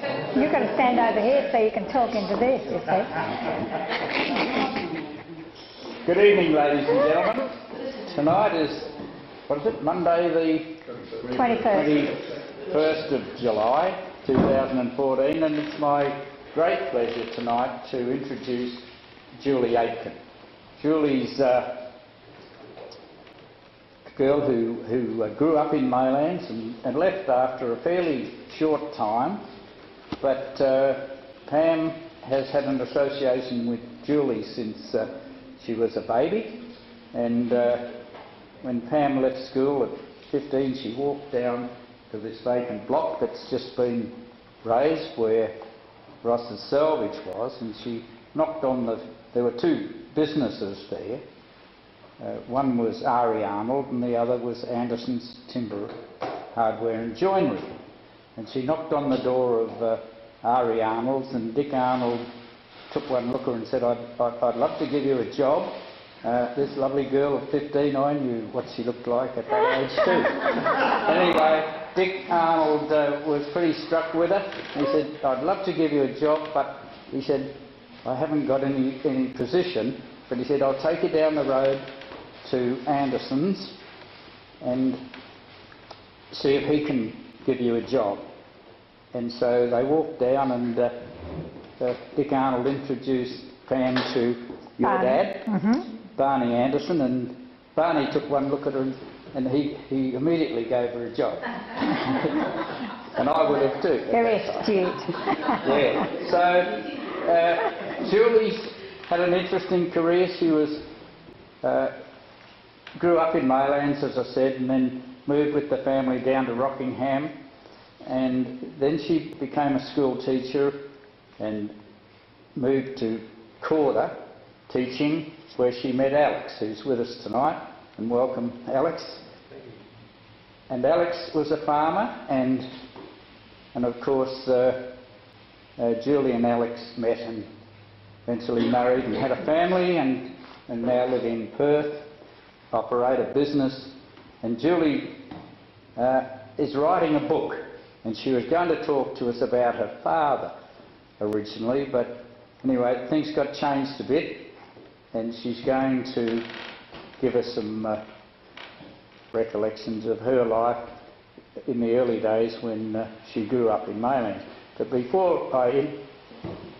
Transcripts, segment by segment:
You've got to stand over here so you can talk into this, you see. Good evening, ladies and gentlemen. Tonight is, what is it, Monday the 21st of July 2014, and it's my great pleasure tonight to introduce Julie Aitken. Julie's a girl who grew up in Maylands and left after a fairly short time, but Pam has had an association with Julie since she was a baby, and when Pam left school at 15, she walked down to this vacant block that's just been raised where Ross's Salvage was, and she knocked on there were two businesses there. One was R.E. Arnold and the other was Anderson's Timber Hardware and Joinery. And she knocked on the door of R.E. Arnold's, and Dick Arnold took one look at her and said, I'd love to give you a job. This lovely girl at 15, I knew what she looked like at that age too. Anyway, Dick Arnold was pretty struck with her. He said, I'd love to give you a job, but he said, I haven't got any position, but he said, I'll take you down the road to Anderson's and see if he can give you a job. And so they walked down, and Dick Arnold introduced Pam to your dad, Barney Anderson, and Barney took one look at her and he immediately gave her a job. And I would have too. Very astute. Yeah. So Julie's had an interesting career. She was grew up in Maylands, as I said, and then moved with the family down to Rockingham, and then she became a school teacher and moved to Corder teaching, where she met Alex, who's with us tonight, and welcome Alex. And Alex was a farmer, and of course Julie and Alex met and eventually married and had a family, and now live in Perth, operate a business. And Julie is writing a book, and she was going to talk to us about her father originally, but anyway, things got changed a bit, and she's going to give us some recollections of her life in the early days when she grew up in Maylands. But before I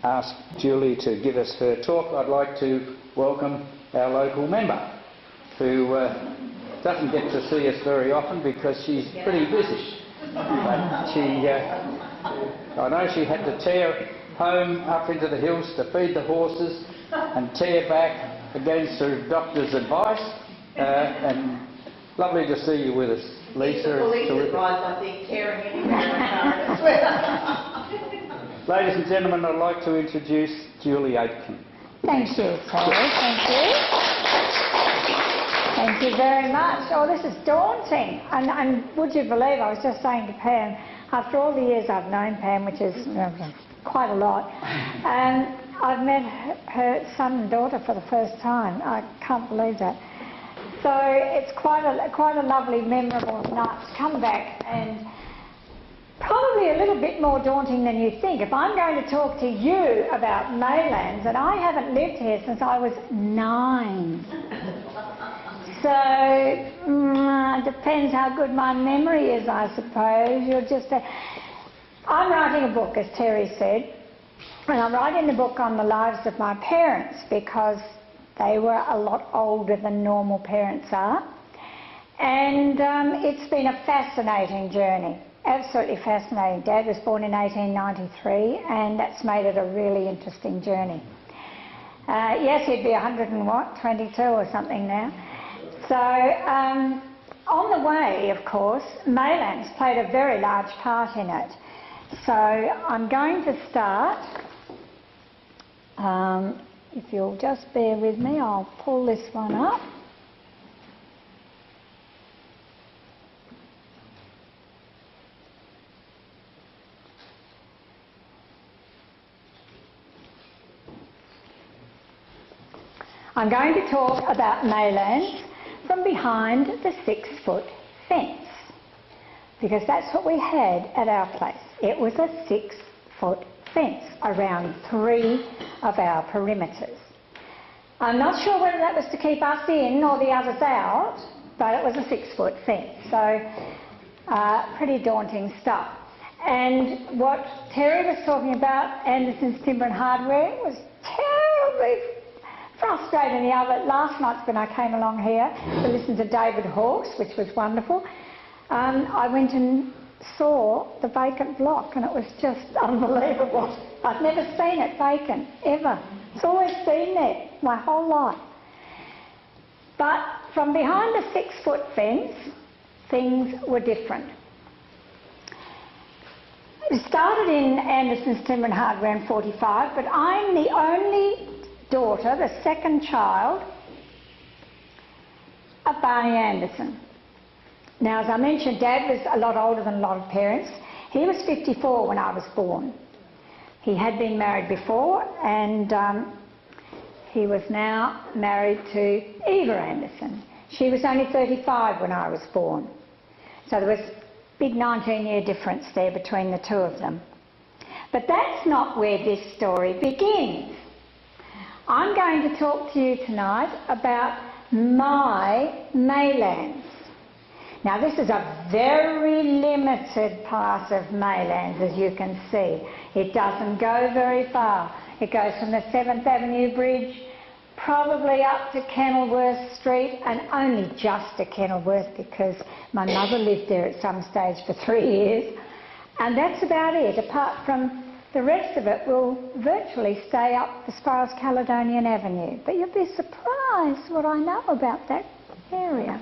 ask Julie to give us her talk, I'd like to welcome our local member, who doesn't get to see us very often because she's pretty busy. But she, I know she had to tear home up into the hills to feed the horses and tear back against her doctor's advice, and lovely to see you with us, Lisa. Police advice, I think, tearing anywhere as well. Ladies and gentlemen, I'd like to introduce Julie Aitken. Thank you, Terry. Thank you. Thank you very much. Oh, this is daunting. And would you believe, I was just saying to Pam, after all the years I've known Pam, which is quite a lot, and I've met her son and daughter for the first time. I can't believe that. So it's quite a lovely, memorable night to come back, and probably a little bit more daunting than you think. If I'm going to talk to you about Maylands, and I haven't lived here since I was 9. So depends how good my memory is, I suppose. I'm writing a book, as Terry said, and I'm writing the book on the lives of my parents because they were a lot older than normal parents are. And it's been a fascinating journey, absolutely fascinating. Dad was born in 1893, and that's made it a really interesting journey. Yes, he'd be 122 or something now. So on the way, of course, Maylands played a very large part in it. So I'm going to start. If you'll just bear with me, I'll pull this one up. I'm going to talk about Maylands from behind the 6-foot fence, because that's what we had at our place. It was a 6 6-foot fence around 3 of our perimeters. I'm not sure whether that was to keep us in or the others out, but it was a 6-foot fence, so pretty daunting stuff. And what Terry was talking about, Anderson's Timber and Hardware, was terribly frustrating the other last night when I came along here to listen to David Hawkes, which was wonderful. I went and saw the vacant block, and it was just unbelievable. I've never seen it vacant, ever. It's always been there my whole life. But from behind the 6-foot fence, things were different. It started in Anderson's Timber and Hardware in 45, but I'm the only daughter, the second child, of Barney Anderson. Now, as I mentioned, Dad was a lot older than a lot of parents. He was 54 when I was born. He had been married before, and he was now married to Eva Anderson. She was only 35 when I was born. So there was a big 19-year difference there between the two of them. But that's not where this story begins. I'm going to talk to you tonight about my Maylands. Now, this is a very limited part of Maylands, as you can see. It doesn't go very far. It goes from the 7th Avenue Bridge probably up to Kenilworth Street, and only just to Kenilworth because my mother lived there at some stage for 3 years. And that's about it. Apart from the rest of it will virtually stay up as far as Caledonian Avenue. But you'll be surprised what I know about that area.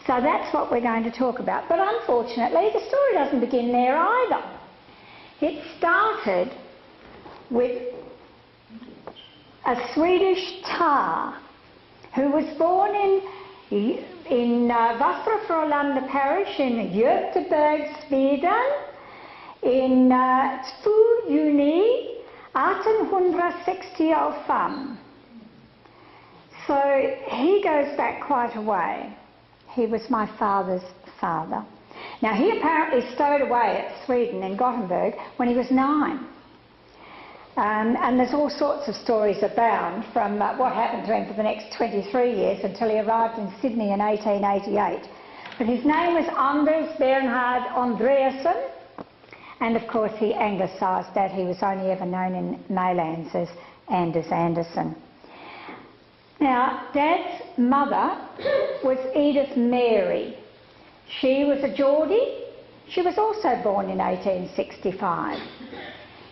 So that's what we're going to talk about. But unfortunately, the story doesn't begin there either. It started with a Swedish tar who was born in Västra Frölunda parish in Göteborg, Sweden, in 2 juni 1865. So he goes back quite a way. He was my father's father. Now, he apparently stowed away at Sweden in Gothenburg when he was 9. And there's all sorts of stories abound from what happened to him for the next 23 years until he arrived in Sydney in 1888. But his name was Anders Bernhard Andreasson, and of course he anglicised that. He was only ever known in Maylands as Anders Anderson. Now, Dad's mother was Edith Mary. She was a Geordie. She was also born in 1865.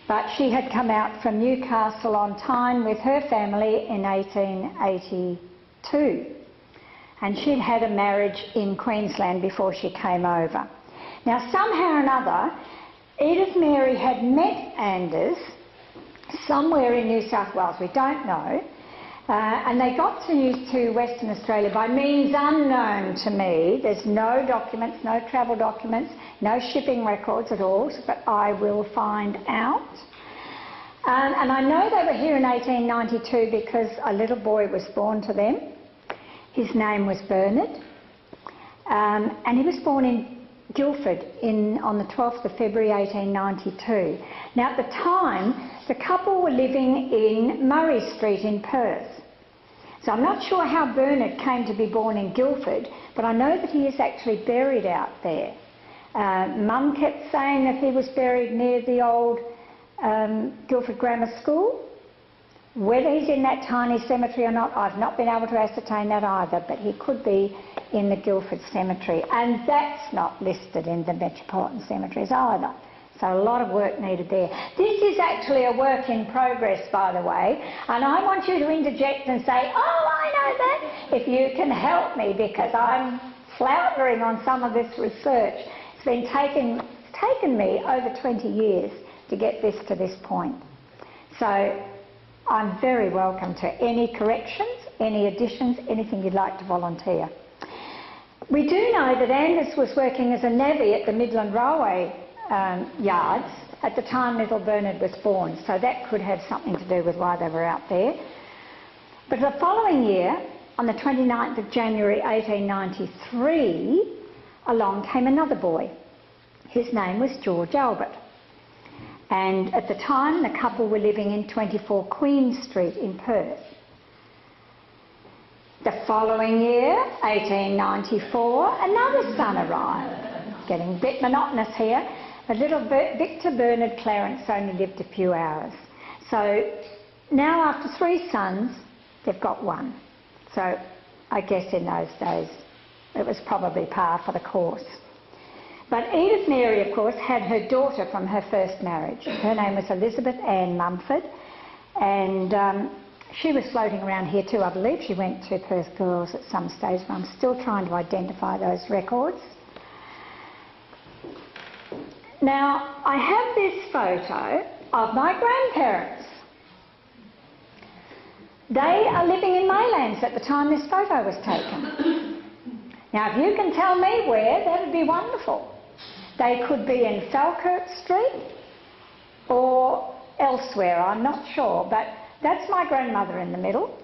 But she had come out from Newcastle on Tyne with her family in 1882. And she'd had a marriage in Queensland before she came over. Now, somehow or another, Edith Mary had met Anders somewhere in New South Wales, we don't know, and they got to Western Australia by means unknown to me. There's no documents, no travel documents, no shipping records at all, but I will find out. And I know they were here in 1892 because a little boy was born to them. His name was Bernard, and he was born in Guildford on the 12th of February 1892. Now, at the time, the couple were living in Murray Street in Perth. So I'm not sure how Bernard came to be born in Guildford, but I know that he is actually buried out there. Mum kept saying that he was buried near the old Guildford Grammar School. Whether he's in that tiny cemetery or not, I've not been able to ascertain that either, but he could be in the Guildford Cemetery, and that's not listed in the metropolitan cemeteries either. So a lot of work needed there. This is actually a work in progress, by the way, and I want you to interject and say, oh, I know that, if you can help me, because I'm floundering on some of this research. It's been taken me over 20 years to get this to this point. So I'm very welcome to any corrections, any additions, anything you'd like to volunteer. We do know that Anders was working as a navvy at the Midland Railway yards at the time little Bernard was born, so that could have something to do with why they were out there. But the following year, on the 29th of January 1893, along came another boy. His name was George Albert. And at the time, the couple were living in 24 Queen Street in Perth. The following year, 1894, another son arrived. Getting a bit monotonous here. But little Victor Bernard Clarence only lived a few hours. So now after 3 sons, they've got 1. So I guess in those days it was probably par for the course. But Edith Mary, of course, had her daughter from her first marriage. Her name was Elizabeth Ann Mumford, and she was floating around here too, I believe. She went to Perth Girls at some stage, but I'm still trying to identify those records. Now, I have this photo of my grandparents. They are living in Maylands at the time this photo was taken. Now, if you can tell me where, that would be wonderful. They could be in Falkirk Street or elsewhere, I'm not sure, but that's my grandmother in the middle,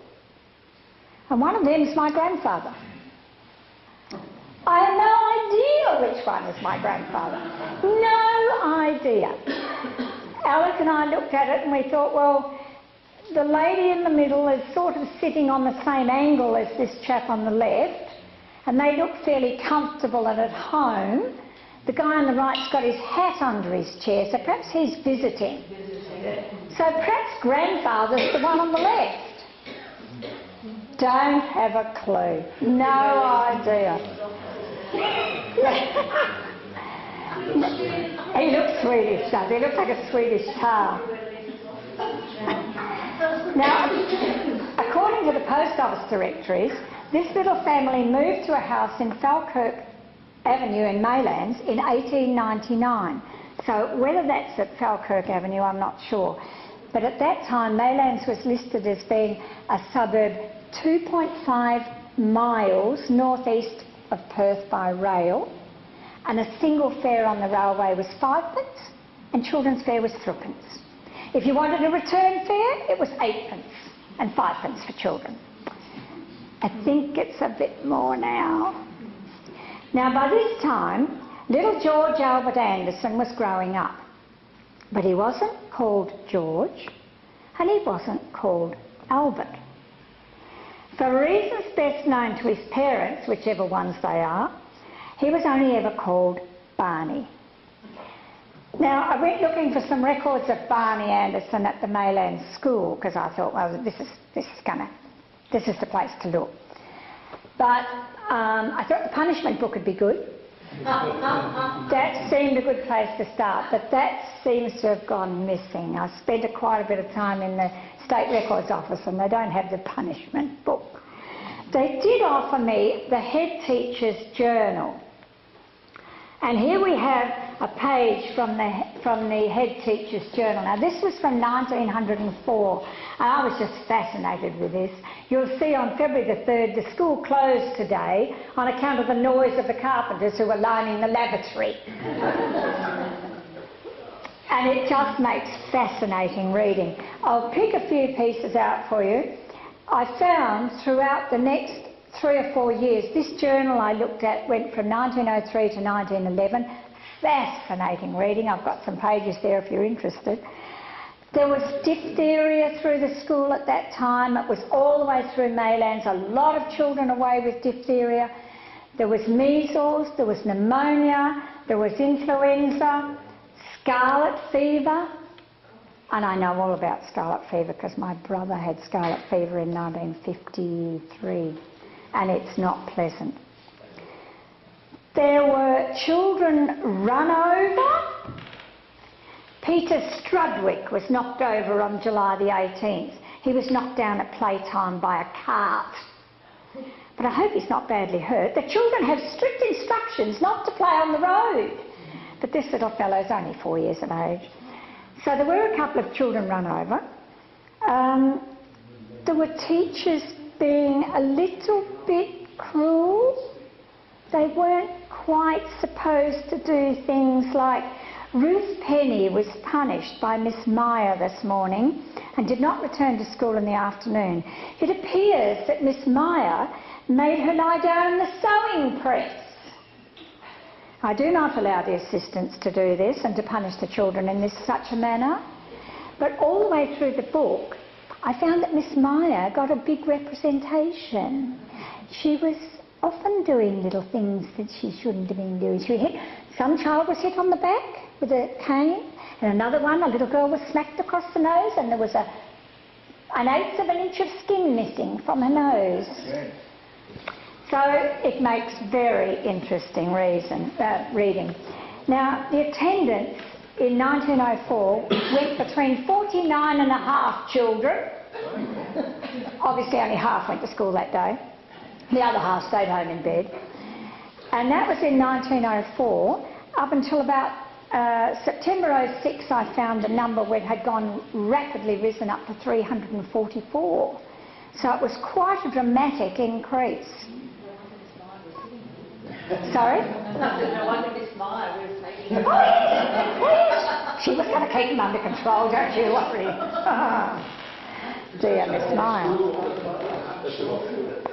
and one of them is my grandfather. I have no idea which one is my grandfather. No idea. Alec and I looked at it and we thought, well, the lady in the middle is sort of sitting on the same angle as this chap on the left, and they look fairly comfortable and at home. The guy on the right's got his hat under his chair, so perhaps he's visiting. So perhaps grandfather's the one on the left. Don't have a clue. No idea. He looks Swedish, does he? He looks like a Swedish tar. Now, according to the post office directories, this little family moved to a house in Falkirk Avenue in Maylands in 1899. So whether that's at Falkirk Avenue, I'm not sure. But at that time, Maylands was listed as being a suburb 2.5 miles northeast of Perth by rail, and a single fare on the railway was 5 pence, and children's fare was 3 pence. If you wanted a return fare, it was 8 pence, and 5 pence for children. I think it's a bit more now. Now, by this time, little George Albert Anderson was growing up, but he wasn't called George, and he wasn't called Albert. For reasons best known to his parents, whichever ones they are, he was only ever called Barney. Now, I went looking for some records of Barney Anderson at the Maylands school, because I thought, well, this is the place to look. But I thought the punishment book would be good. That seemed a good place to start, but that seems to have gone missing. I spent quite a bit of time in the State Records Office, and they don't have the punishment book. They did offer me the head teacher's journal. And here we have a page from the head teacher's journal. Now, this was from 1904, and I was just fascinated with this. You'll see on February the 3rd, the school closed today on account of the noise of the carpenters who were lining the lavatory. And it just makes fascinating reading. I'll pick a few pieces out for you. I found throughout the next 3 or 4 years, this journal I looked at went from 1903 to 1911. Fascinating reading. I've got some pages there if you're interested. There was diphtheria through the school at that time. It was all the way through Maylands. A lot of children away with diphtheria. There was measles, there was pneumonia, there was influenza, scarlet fever. And I know all about scarlet fever because my brother had scarlet fever in 1953. And it's not pleasant. There were children run over. Peter Strudwick was knocked over on July the 18th. He was knocked down at playtime by a cart. But I hope he's not badly hurt. The children have strict instructions not to play on the road. But this little fellow's only 4 years of age. So there were a couple of children run over. There were teachers being a little bit cruel. They weren't quite supposed to do things like Ruth Penny was punished by Miss Meyer this morning and did not return to school in the afternoon. It appears that Miss Meyer made her lie down in the sewing press. I do not allow the assistants to do this and to punish the children in such a manner. But all the way through the book, I found that Miss Meyer got a big representation. She was often doing little things that she shouldn't have been doing. Some child was hit on the back with a cane, and another one, a little girl was smacked across the nose, and there was an eighth of an inch of skin missing from her nose. So it makes very interesting reading. Now, the attendance in 1904 went between 49.5 children. Obviously only half went to school that day. The other half stayed home in bed. And that was in 1904. Up until about September 06, I found the number where it had gone rapidly risen up to 344. So it was quite a dramatic increase. Sorry? No wonder Miss Meyer was taking it. Oh yes. She was going to keep them under control, don't you worry. Dear Miss Meyer.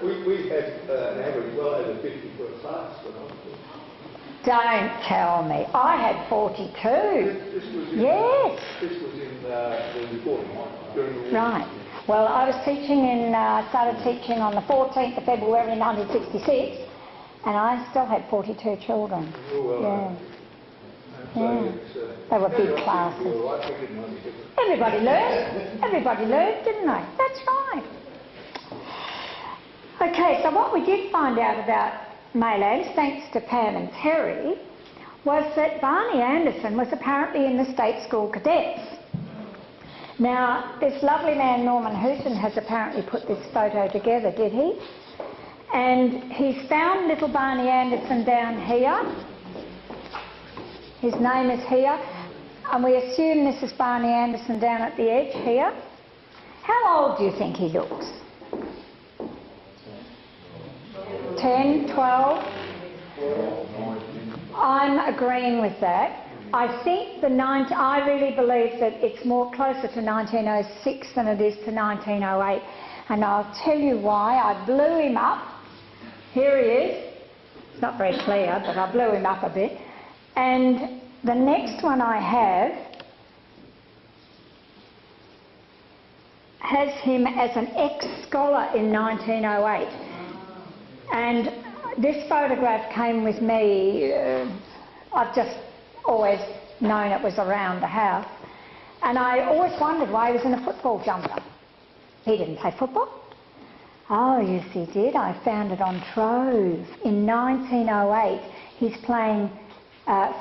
We had an average well over 50 for a class when I was there. Don't tell me. I had 42. This was in, yes. This was in the reporting during the war. Right. Well, I was teaching started teaching on the 14th of February 1966, and I still had 42 children. Oh, well, They were big classes. Everybody learned, didn't they? That's right. Okay, so what we did find out about Maylands, thanks to Pam and Terry, was that Barney Anderson was apparently in the State School Cadets. Now, this lovely man Norman Hooton has apparently put this photo together, did he? And he's found little Barney Anderson down here. His name is here, and we assume this is Barney Anderson down at the edge here. How old do you think he looks? 10, 12? I'm agreeing with that. I think I really believe that it's more closer to 1906 than it is to 1908, and I'll tell you why. I blew him up. Here he is. It's not very clear, but I blew him up a bit. And the next one I have has him as an ex-scholar in 1908. And this photograph came with me. I've just always known it was around the house. And I always wondered why he was in a football jumper. He didn't play football. Oh, yes, he did. I found it on Trove. In 1908, he's playing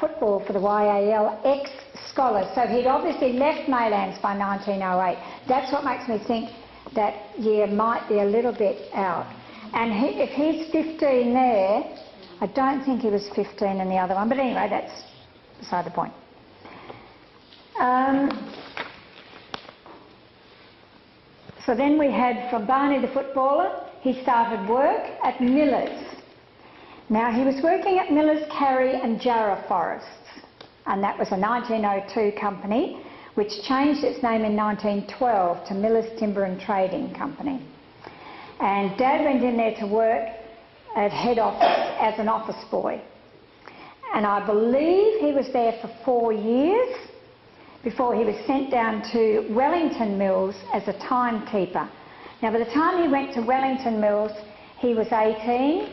football for the YAL, ex-scholar. So he'd obviously left Maylands by 1908. That's what makes me think that year might be a little bit out. And if he's 15 there, I don't think he was 15 in the other one. But anyway, that's beside the point. So then we had, from Barney the footballer, he started work at Miller's. Now, he was working at Miller's, Carey and Jarrah Forests, and that was a 1902 company, which changed its name in 1912 to Miller's Timber and Trading Company. And Dad went in there to work at head office as an office boy. And I believe he was there for 4 years before he was sent down to Wellington Mills as a timekeeper. Now, by the time he went to Wellington Mills, he was 18.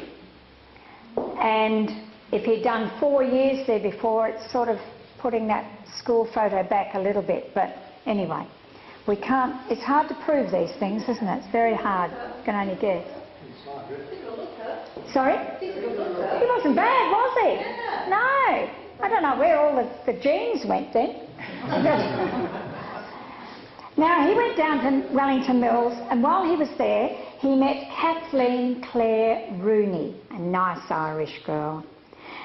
And if he'd done 4 years there before, it's sort of putting that school photo back a little bit. But anyway, we can't, it's hard to prove these things, isn't it? It's very hard. You can only guess. Sorry? He wasn't bad, was he? No. I don't know where all the genes went then. Now, he went down to Wellington Mills, and while he was there, he met Kathleen Clare Rooney, a nice Irish girl.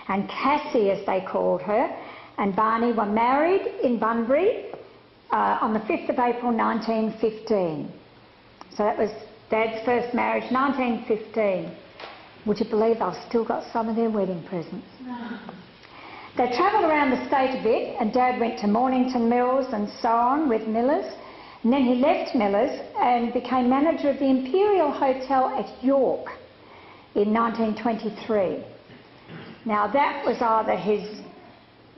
And Cassie, as they called her, and Barney were married in Bunbury on the 5th of April 1915. So that was Dad's first marriage, 1915. Would you believe I've still got some of their wedding presents? They travelled around the state a bit, and Dad went to Mornington Mills and so on with Miller's. And then he left Miller's and became manager of the Imperial Hotel at York in 1923. Now that was either his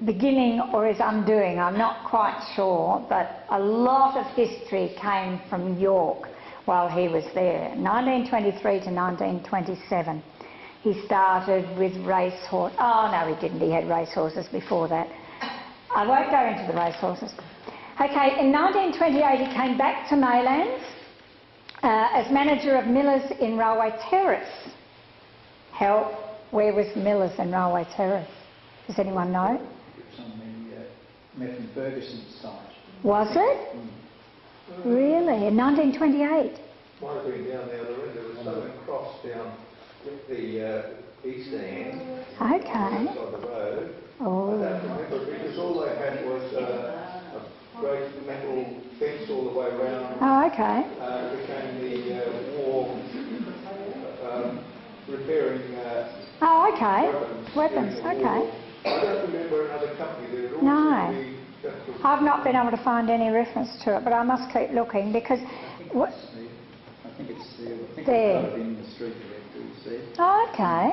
beginning or his undoing, I'm not quite sure, but a lot of history came from York while he was there. 1923 to 1927. He started with racehorse. Oh no, he didn't. He had racehorses before that. I won't go into the racehorses. Okay, in 1928 he came back to Maylands as manager of Millers in Railway Terrace. Help, where was Millers in Railway Terrace? Does anyone know? It's on the Meth and Ferguson site. Was it? Really? In 1928? Might have been down the other end. There was Southern Cross down with the eastern end. Okay. Side of the road. Oh. I don't remember because all they had was a great metal fence all the way around. Oh, okay. It became the war repairing Oh, okay. Weapons, during the okay. war. I don't remember another company there at all. No. I've not been able to find any reference to it, but I must keep looking because... I think it's there. I think There. it's got it in the street directories there. Oh, okay.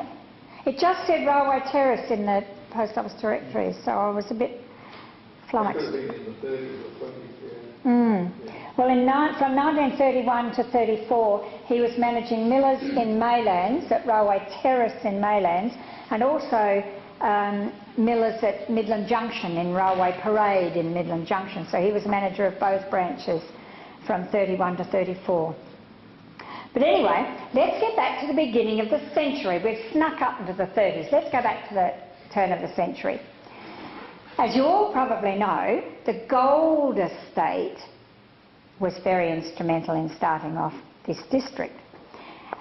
It just said Railway Terrace in the post office directory, so I was a bit flummoxed. Could have been in the 30s or 20s, Well, from 1931 to 34, he was managing Millers in Maylands, at Railway Terrace in Maylands, and also Millers at Midland Junction in Railway Parade in Midland Junction. So he was manager of both branches from 31 to 34. But anyway, let's get back to the beginning of the century. We've snuck up into the 30s. Let's go back to the turn of the century. As you all probably know, the gold estate was very instrumental in starting off this district.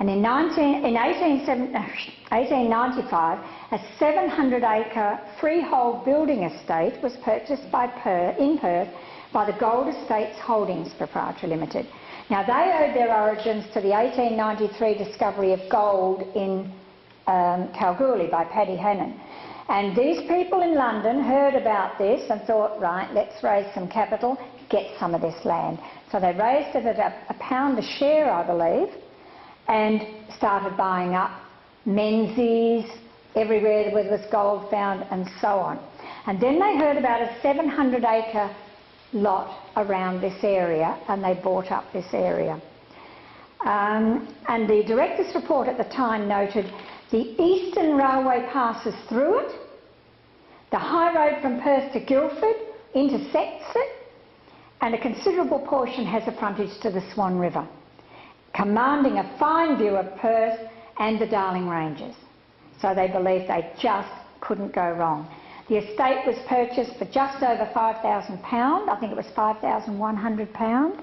And in 1895, a 700-acre freehold building estate was purchased in Perth by the Gold Estates Holdings Proprietary Limited. Now, they owed their origins to the 1893 discovery of gold in Kalgoorlie by Paddy Hannon. And these people in London heard about this and thought, right, let's raise some capital, get some of this land. So they raised it at a pound a share, I believe, and started buying up Menzies, everywhere where there was gold found, and so on. And then they heard about a 700-acre lot around this area, and they bought up this area. And the director's report at the time noted the Eastern Railway passes through it, the high road from Perth to Guildford intersects it, and a considerable portion has a frontage to the Swan River, commanding a fine view of Perth and the Darling Ranges. So they believed they just couldn't go wrong. The estate was purchased for just over £5,000, I think it was £5,100,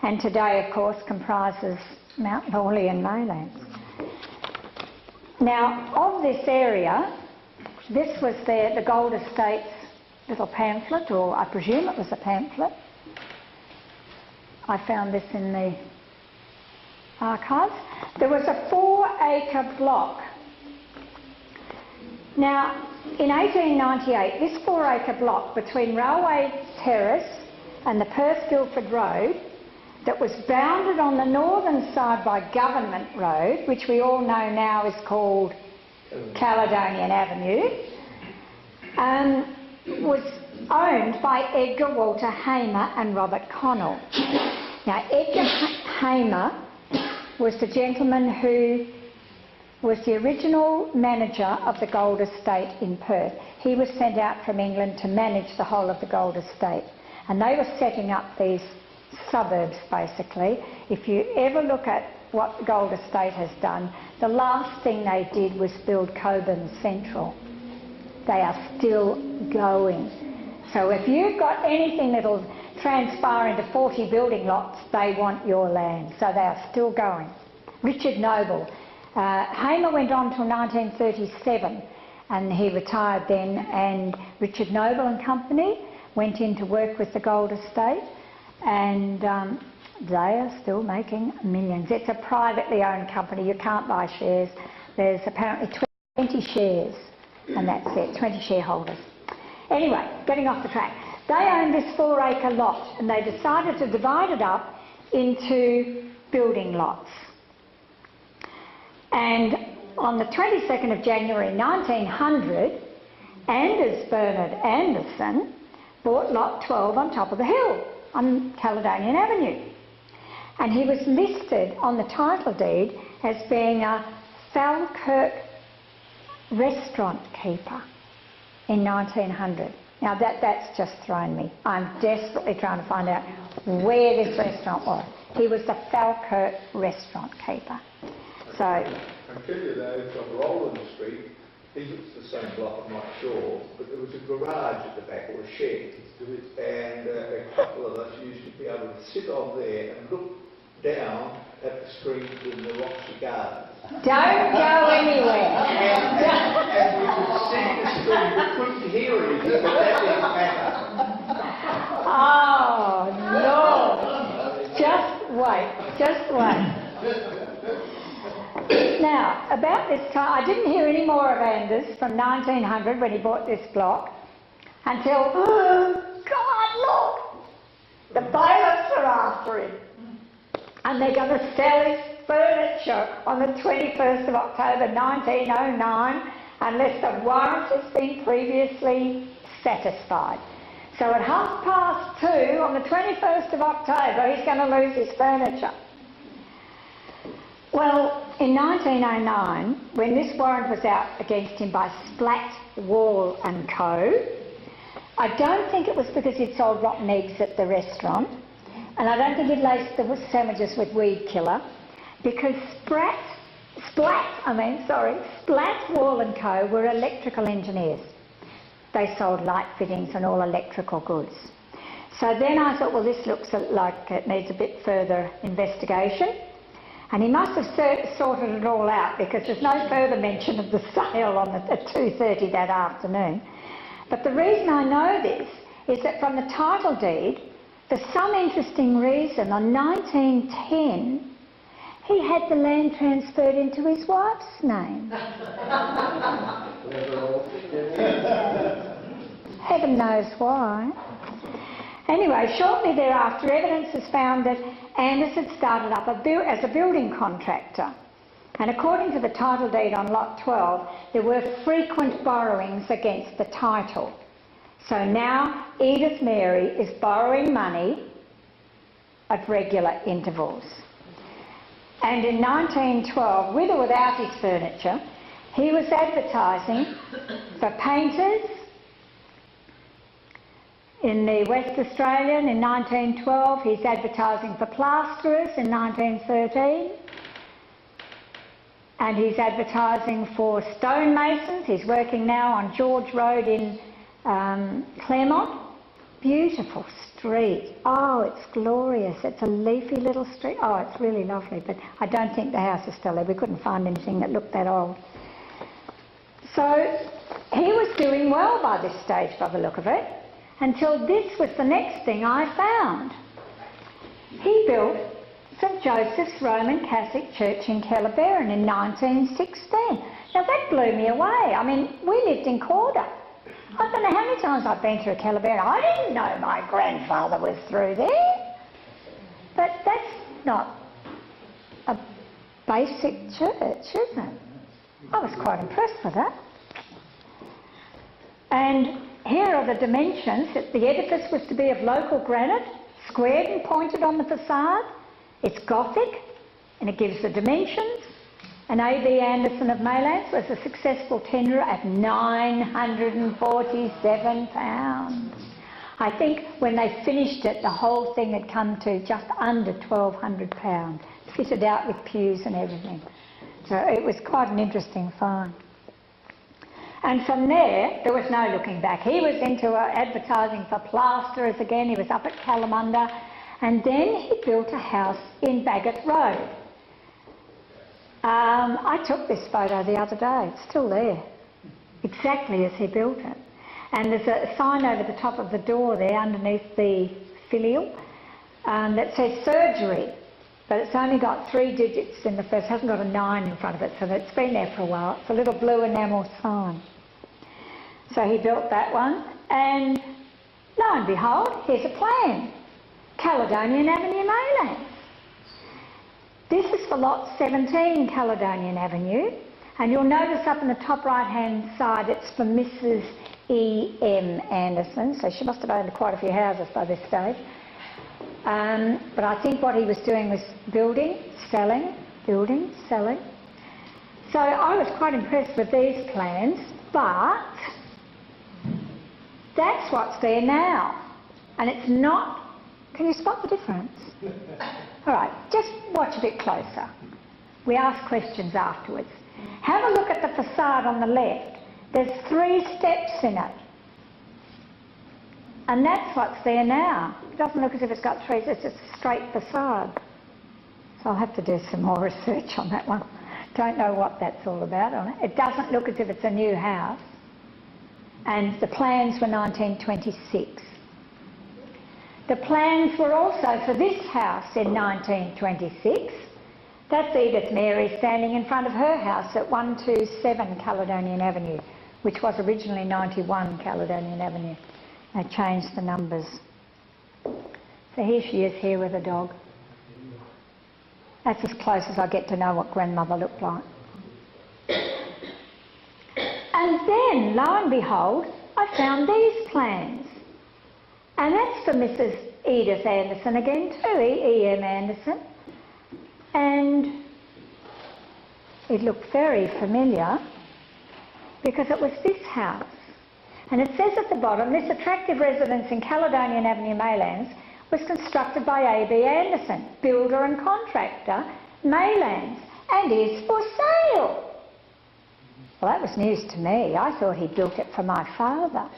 and today, of course, comprises Mount Lawley and Maylands. Now, of this area, this was the Gold Estates little pamphlet, or I presume it was a pamphlet. I found this in the archives. There was a 4-acre block. Now, in 1898, this 4-acre block between Railway Terrace and the Perth-Guildford Road, that was bounded on the northern side by Government Road, which we all know now is called Caledonian Avenue, was owned by Edgar Walter Hamer and Robert Connell. Now, Edgar Hamer was the gentleman who was the original manager of the Gold Estate in Perth. He was sent out from England to manage the whole of the Gold Estate, and they were setting up these suburbs basically. If you ever look at what the Gold Estate has done, the last thing they did was build Coburn Central. They are still going. So if you've got anything that'll transpire into 40 building lots, they want your land. So they are still going. Richard Noble. Hamer went on till 1937 and he retired then, and Richard Noble and Company went in to work with the Gold Estate, and they are still making millions. It's a privately owned company. You can't buy shares. There's apparently 20 shares, and that's it, 20 shareholders. Anyway, getting off the track. They owned this 4-acre lot, and they decided to divide it up into building lots. And on the 22nd of January 1900, Anders Bernard Anderson bought lot 12 on top of the hill on Caledonian Avenue. And he was listed on the title deed as being a Falkirk restaurant keeper in 1900. Now that's just thrown me. I'm desperately trying to find out where this restaurant was. He was the Falkirk restaurant keeper. So I tell you though, from Roland Street, it's the same block, I'm not sure, but there was a garage at the back, or a shed, and a couple of us used to be able to sit on there and look down at the street in the Roxy Garden. don't go anywhere. And we could see the street, we couldn't hear anything, but that didn't matter. Oh, Lord. Just wait, just wait. Now, about this time, I didn't hear any more of Anders from 1900 when he bought this block until, oh, God, look, the bailiffs are after him. And they're going to sell his furniture on the 21st of October 1909 unless the warrant has been previously satisfied. So at 2:30 on the 21st of October, he's going to lose his furniture. Well, in 1909, when this warrant was out against him by Splat, Wall and Co., I don't think it was because he'd sold rotten eggs at the restaurant, and I don't think he'd laced the sandwiches with weed killer, because Splat, Wall and Co. were electrical engineers. They sold light fittings and all electrical goods. So then I thought, well, this looks like it needs a bit further investigation. And he must have sorted it all out, because there's no further mention of the sale at 2:30 that afternoon. But the reason I know this is that from the title deed, for some interesting reason, on 1910, he had the land transferred into his wife's name. Heaven knows why. Anyway, shortly thereafter, evidence was found that Anders had started up as a building contractor. And according to the title deed on lot 12, there were frequent borrowings against the title. So now Edith Mary is borrowing money at regular intervals. And in 1912, with or without his furniture, he was advertising for painters in the West Australian in 1912. He's advertising for plasterers in 1913. And he's advertising for stonemasons. He's working now on George Road in Claremont. Beautiful street. Oh, it's glorious. It's a leafy little street. Oh, it's really lovely, but I don't think the house is still there. We couldn't find anything that looked that old. So he was doing well by this stage, by the look of it, until this was the next thing I found. He built St Joseph's Roman Catholic Church in Kellerberrin in 1916. Now that blew me away. I mean, we lived in Corder. I don't know how many times I've been through Kellerberrin. I didn't know my grandfather was through there. But that's not a basic church, is it? I was quite impressed with that. And here are the dimensions. That the edifice was to be of local granite, squared and pointed on the facade. It's Gothic, and it gives the dimensions. And A.B. Anderson of Maylands was a successful tenderer at £947. I think when they finished it, the whole thing had come to just under £1,200, fitted out with pews and everything. So it was quite an interesting find. And from there was no looking back. He was into advertising for plasterers again. He was up at Kalamunda. And then he built a house in Bagot Road. I took this photo the other day. It's still there, exactly as he built it. And there's a sign over the top of the door there underneath the filial that says surgery, but it's only got 3 digits in the first, hasn't got a 9 in front of it, so it's been there for a while. It's a little blue enamel sign. So he built that one, and lo and behold, here's a plan. Caledonian Avenue, Maylands. This is for lot 17 Caledonian Avenue. And you'll notice up in the top right-hand side it's for Mrs. E.M. Anderson, so she must have owned quite a few houses by this stage. But I think what he was doing was building, selling, building, selling. So I was quite impressed with these plans, but that's what's there now. And it's not... Can you spot the difference? All right, just watch a bit closer. We ask questions afterwards. Have a look at the facade on the left. There's 3 steps in it. And that's what's there now. It doesn't look as if it's got 3, it's just a straight facade. So I'll have to do some more research on that one. Don't know what that's all about on it. It doesn't look as if it's a new house. And the plans were 1926. The plans were also for this house in 1926. That's Edith Mary standing in front of her house at 127 Caledonian Avenue, which was originally 91 Caledonian Avenue. They changed the numbers. So here she is here with a dog. That's as close as I get to know what grandmother looked like. And then, lo and behold, I found these plans. And that's for Mrs. Edith Anderson again too, E.M. Anderson. And it looked very familiar because it was this house. And it says at the bottom, this attractive residence in Caledonian Avenue, Maylands, was constructed by A.B. Anderson, builder and contractor, Maylands, and is for sale. Well, that was news to me. I thought he built it for my father.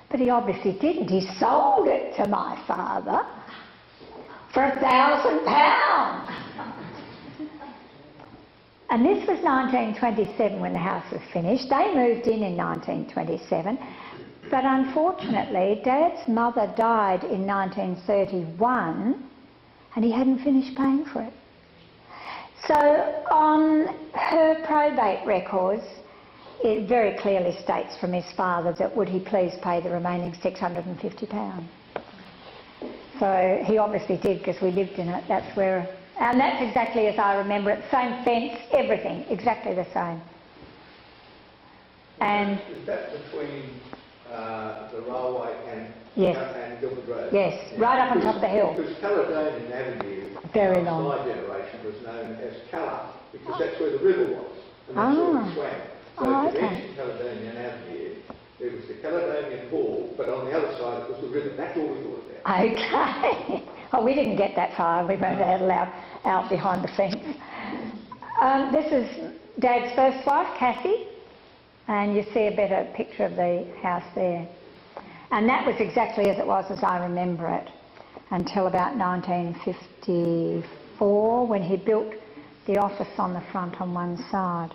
But he obviously didn't. He sold it to my father for £1,000. And this was 1927 when the house was finished. They moved in 1927. But unfortunately, Dad's mother died in 1931 and he hadn't finished paying for it. So on her probate records, it very clearly states from his father that would he please pay the remaining £650. So he obviously did because we lived in it. That's where, and that's exactly as I remember it. Same fence, everything, exactly the same. And is that between the railway and yes, and Guildford Road? Yes, yeah. Right up on top of the hill. Because Caledonian Avenue, very long. My generation was known as Calla because that's where the river was, and that's where we swam. So if you mentioned Caledonian Avenue, there was the Caledonian Hall, but on the other side it was the river. That's all we thought about. Okay. Oh, we didn't get that far. We weren't allowed out behind the fence. This is Dad's first wife, Cassie, and you see a better picture of the house there. And that was exactly as it was as I remember it, until about 1954, when he built the office on the front on one side.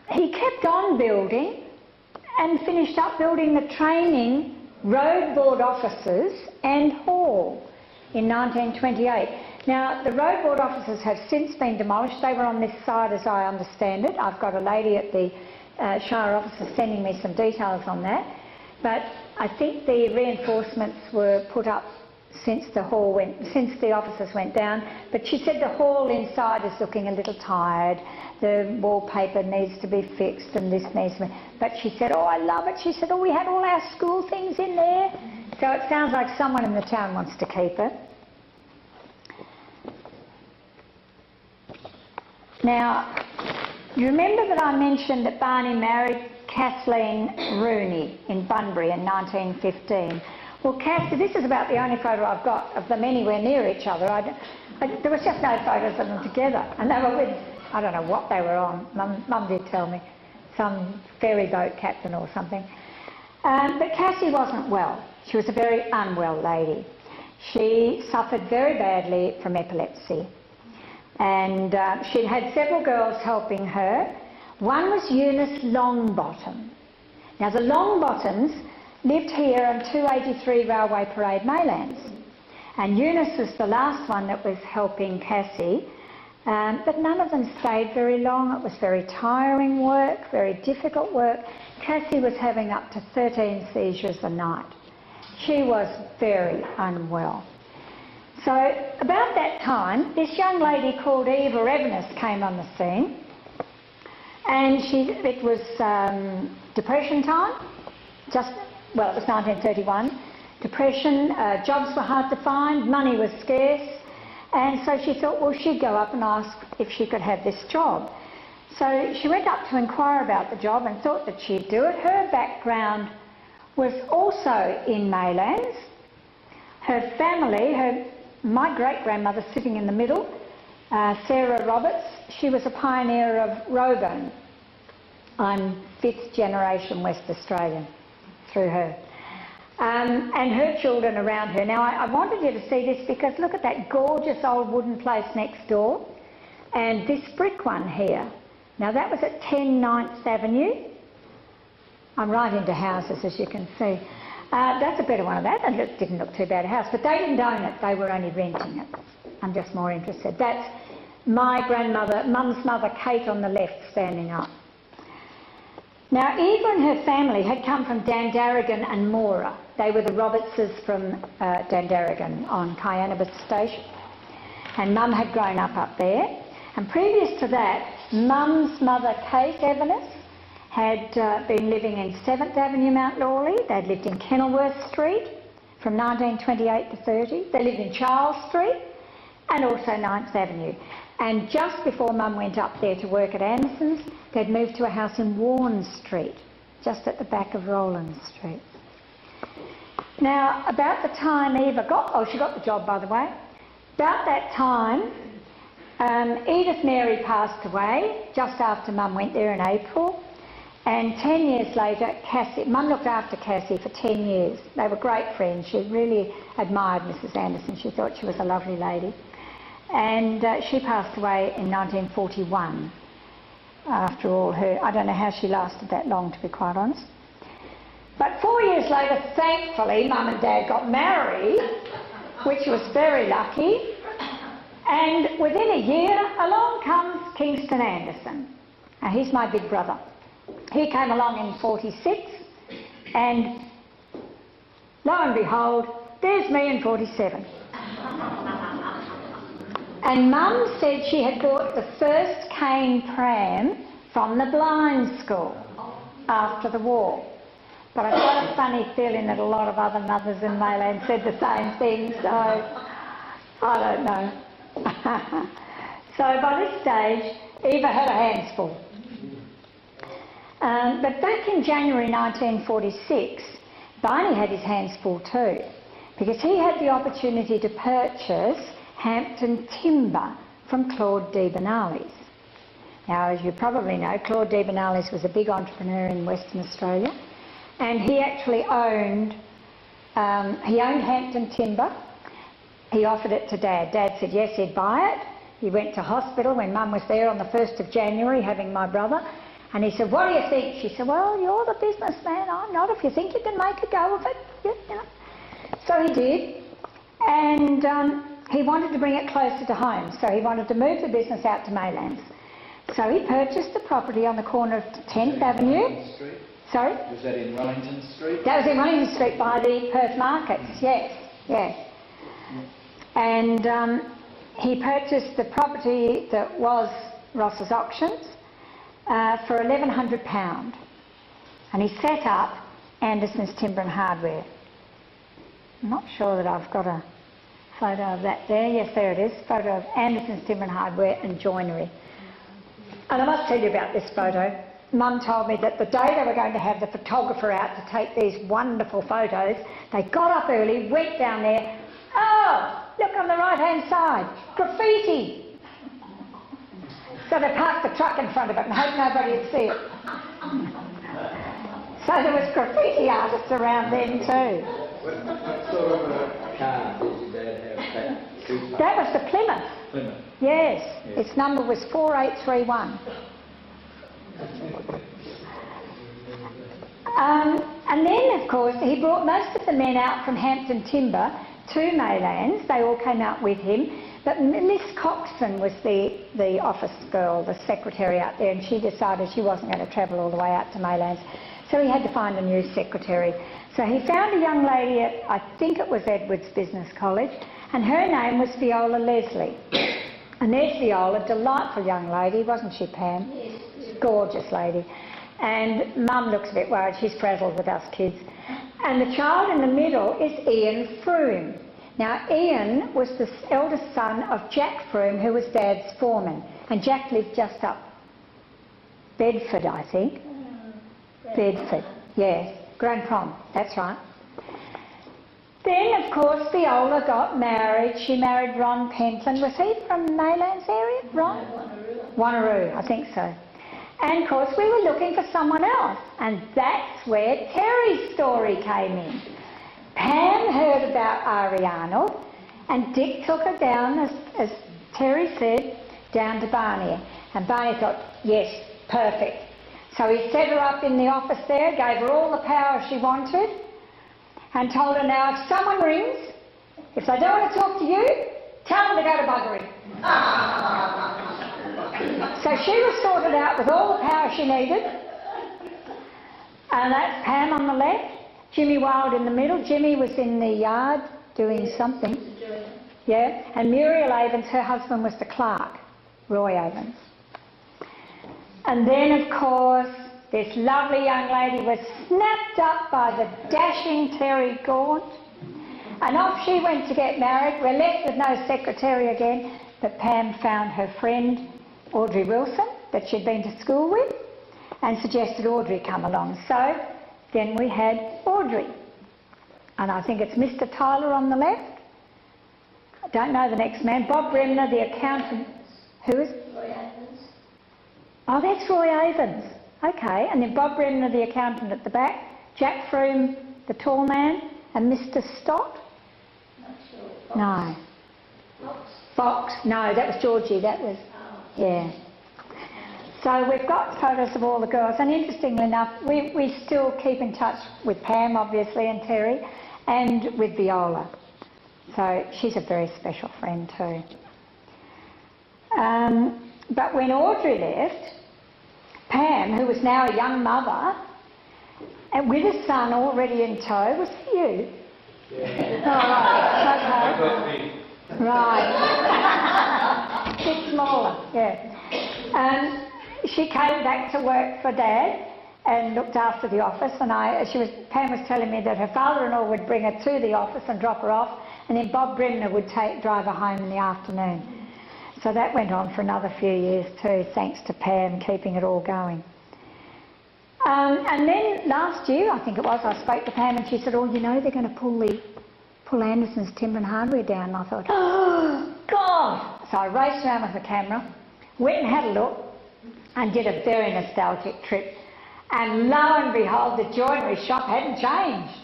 He kept on building and finished up building the training road board offices and hall in 1928. Now, the road board offices have since been demolished. They were on this side as I understand it. I've got a lady at the Shire office sending me some details on that. But I think the reinforcements were put up since the offices went down. But she said the hall inside is looking a little tired. The wallpaper needs to be fixed and this needs to be... But she said, oh, I love it. She said, oh, we had all our school things in there. So it sounds like someone in the town wants to keep it. Now, you remember that I mentioned that Barney married Kathleen Rooney in Bunbury in 1915. Well, Cassie, this is about the only photo I've got of them anywhere near each other. There was just no photos of them together. And they were with, I don't know what they were on. Mum did tell me, some ferry boat captain or something. But Cassie wasn't well. She was a very unwell lady. She suffered very badly from epilepsy. And she'd had several girls helping her. One was Eunice Longbottom. Now, the Longbottoms lived here on 283 Railway Parade, Maylands. And Eunice was the last one that was helping Cassie. But none of them stayed very long. It was very tiring work, very difficult work. Cassie was having up to 13 seizures a night. She was very unwell. So about that time, this young lady called Eva Evanis came on the scene, and it was Depression time, it was 1931. Depression, jobs were hard to find, money was scarce, and so she thought, well, she'd go up and ask if she could have this job. So she went up to inquire about the job and thought that she'd do it. Her background was also in Maylands. Her family, my great-grandmother sitting in the middle, Sarah Roberts, she was a pioneer of Roebourne. I'm 5th generation West Australian through her. And her children around her. Now, I wanted you to see this because look at that gorgeous old wooden place next door and this brick one here. Now, that was at 10 9th Avenue. I'm right into houses, as you can see. That's a better one of that. It didn't look too bad a house, but they didn't own it. They were only renting it. I'm just more interested. That's my grandmother, Mum's mother, Kate, on the left, standing up. Now, Eva and her family had come from Dandaragan and Mora. They were the Robertses from Dandaragan on Kyanabas Station. And Mum had grown up there. And previous to that, Mum's mother, Kate Evanis, had been living in 7th Avenue, Mount Lawley. They'd lived in Kenilworth Street from 1928 to 30. They lived in Charles Street and also 9th Avenue. And just before Mum went up there to work at Anderson's, they'd moved to a house in Warren Street, just at the back of Rowland Street. Now, about the time Eva she got the job, by the way. About that time, Edith Mary passed away just after Mum went there in April. And 10 years later, Mum looked after Cassie for 10 years. They were great friends. She really admired Mrs. Anderson. She thought she was a lovely lady. And she passed away in 1941. After all, I don't know how she lasted that long, to be quite honest. But 4 years later, thankfully, Mum and Dad got married, which was very lucky. And within a year, along comes Kingston Anderson. Now, he's my big brother. He came along in 46, and lo and behold, there's me in 47. And Mum said she had bought the first cane pram from the blind school after the war. But I've got a funny feeling that a lot of other mothers in Maylands said the same thing, so I don't know. So by this stage, Eva had her hands full. But back in January 1946, Barney had his hands full too, because he had the opportunity to purchase Hampton timber from Claude de Bernales. Now, as you probably know, Claude de Bernales was a big entrepreneur in Western Australia, and he actually owned Hampton timber. He offered it to Dad. Dad said yes, he'd buy it. He went to hospital when Mum was there on the 1st of January having my brother, and he said, what do you think? She said, well, you're the businessman, I'm not. If you think you can make a go of it, you know. So he did, and he wanted to bring it closer to home, so he wanted to move the business out to Maylands. So he purchased the property on the corner of 10th Avenue. Street? Sorry? Was that in Wellington Street? That was in Wellington Street by the Perth markets, yes, yes. And he purchased the property that was Ross's Auctions for £1,100. And he set up Anderson's Timber and Hardware. I'm not sure that I've got a photo of that there. Yes, there it is. Photo of Anderson's Timber and Hardware and Joinery. And I must tell you about this photo. Mum told me that the day they were going to have the photographer out to take these wonderful photos, they got up early, went down there. Oh, look on the right-hand side, graffiti. So they parked the truck in front of it and hoped nobody would see it. So there was graffiti artists around then too. What sort of a car did your dad have? That was the Plymouth. Plymouth. Yes, its number was 4831. And then, of course, he brought most of the men out from Hampton Timber to Maylands. They all came out with him. But Miss Coxon was the office girl, the secretary out there, and she decided she wasn't going to travel all the way out to Maylands. So he had to find a new secretary. So he found a young lady at, I think it was Edwards Business College, And her name was Viola Leslie. And there's Viola, delightful young lady, wasn't she, Pam? Yes. Gorgeous lady. And Mum looks a bit worried, she's frazzled with us kids. And the child in the middle is Ian Froome. Now, Ian was the eldest son of Jack Froome, who was Dad's foreman. And Jack lived just up Bedford, I think. Bedford, yes. Grand Prom, that's right. Then, of course, Viola got married. She married Ron Pentland. Was he from Maylands area, Ron? No, Wanneroo, I think so. And, of course, we were looking for someone else. And that's where Terry's story came in. Pam heard about Ari Arnold, and Dick took her down, as Terry said, down to Barney. And Barney thought, yes, perfect. So he set her up in the office there, gave her all the power she wanted, and told her, now if someone rings, if they don't want to talk to you, tell them to go to buggery. So she was sorted out with all the power she needed. And that's Pam on the left, Jimmy Wild in the middle. Jimmy was in the yard doing something. Yeah, and Muriel Avens, her husband was the clerk, Roy Avens. And then, of course, this lovely young lady was snapped up by the dashing Terry Gaunt. And off she went to get married. We're left with no secretary again, but Pam found her friend, Audrey Wilson, that she'd been to school with, and suggested Audrey come along. So then we had Audrey. And I think it's Mr. Tyler on the left. I don't know the next man. Bob Bremner, the accountant. Who is? Roy Evans. Oh, that's Roy Avens. Okay, and then Bob Bremner, the accountant at the back, Jack Froome, the tall man, and Mr. Stott? Not sure. Fox. No. Fox. Fox? No, that was Georgie, that was, yeah. So we've got photos of all the girls, and interestingly enough, we still keep in touch with Pam, obviously, and Terry, and with Viola. So she's a very special friend too. But when Audrey left, Pam, who was now a young mother, and with a son already in tow, was it you? Yeah. Oh, right, okay. Right. Bit smaller, yeah. She came back to work for Dad and looked after the office, and Pam was telling me that her father-in-law would bring her to the office and drop her off, and then Bob Bremner would drive her home in the afternoon. So that went on for another few years too, thanks to Pam keeping it all going. And then last year, I think it was, I spoke to Pam and she said, oh, you know, they're going to pull Anderson's Timber and Hardware down. And I thought, oh, God! So I raced around with the camera, went and had a look, and did a very nostalgic trip. And lo and behold, the joinery shop hadn't changed.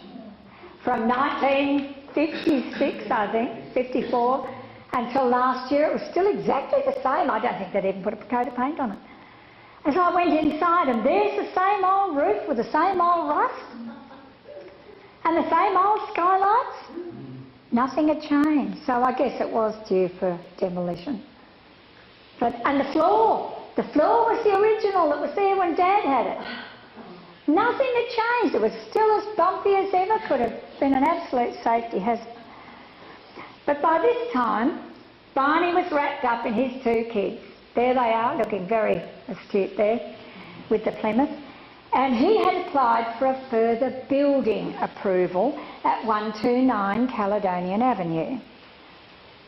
From 1956, I think, 54, until last year, it was still exactly the same. I don't think they'd even put a coat of paint on it. And so I went inside, and there's the same old roof with the same old rust and the same old skylights. Nothing had changed. So I guess it was due for demolition. And the floor was the original that was there when Dad had it. Nothing had changed. It was still as bumpy as ever. Could have been an absolute safety hazard. But by this time, Barney was wrapped up in his two kids. There they are, looking very astute there with the Plymouth. And he had applied for a further building approval at 129 Caledonian Avenue.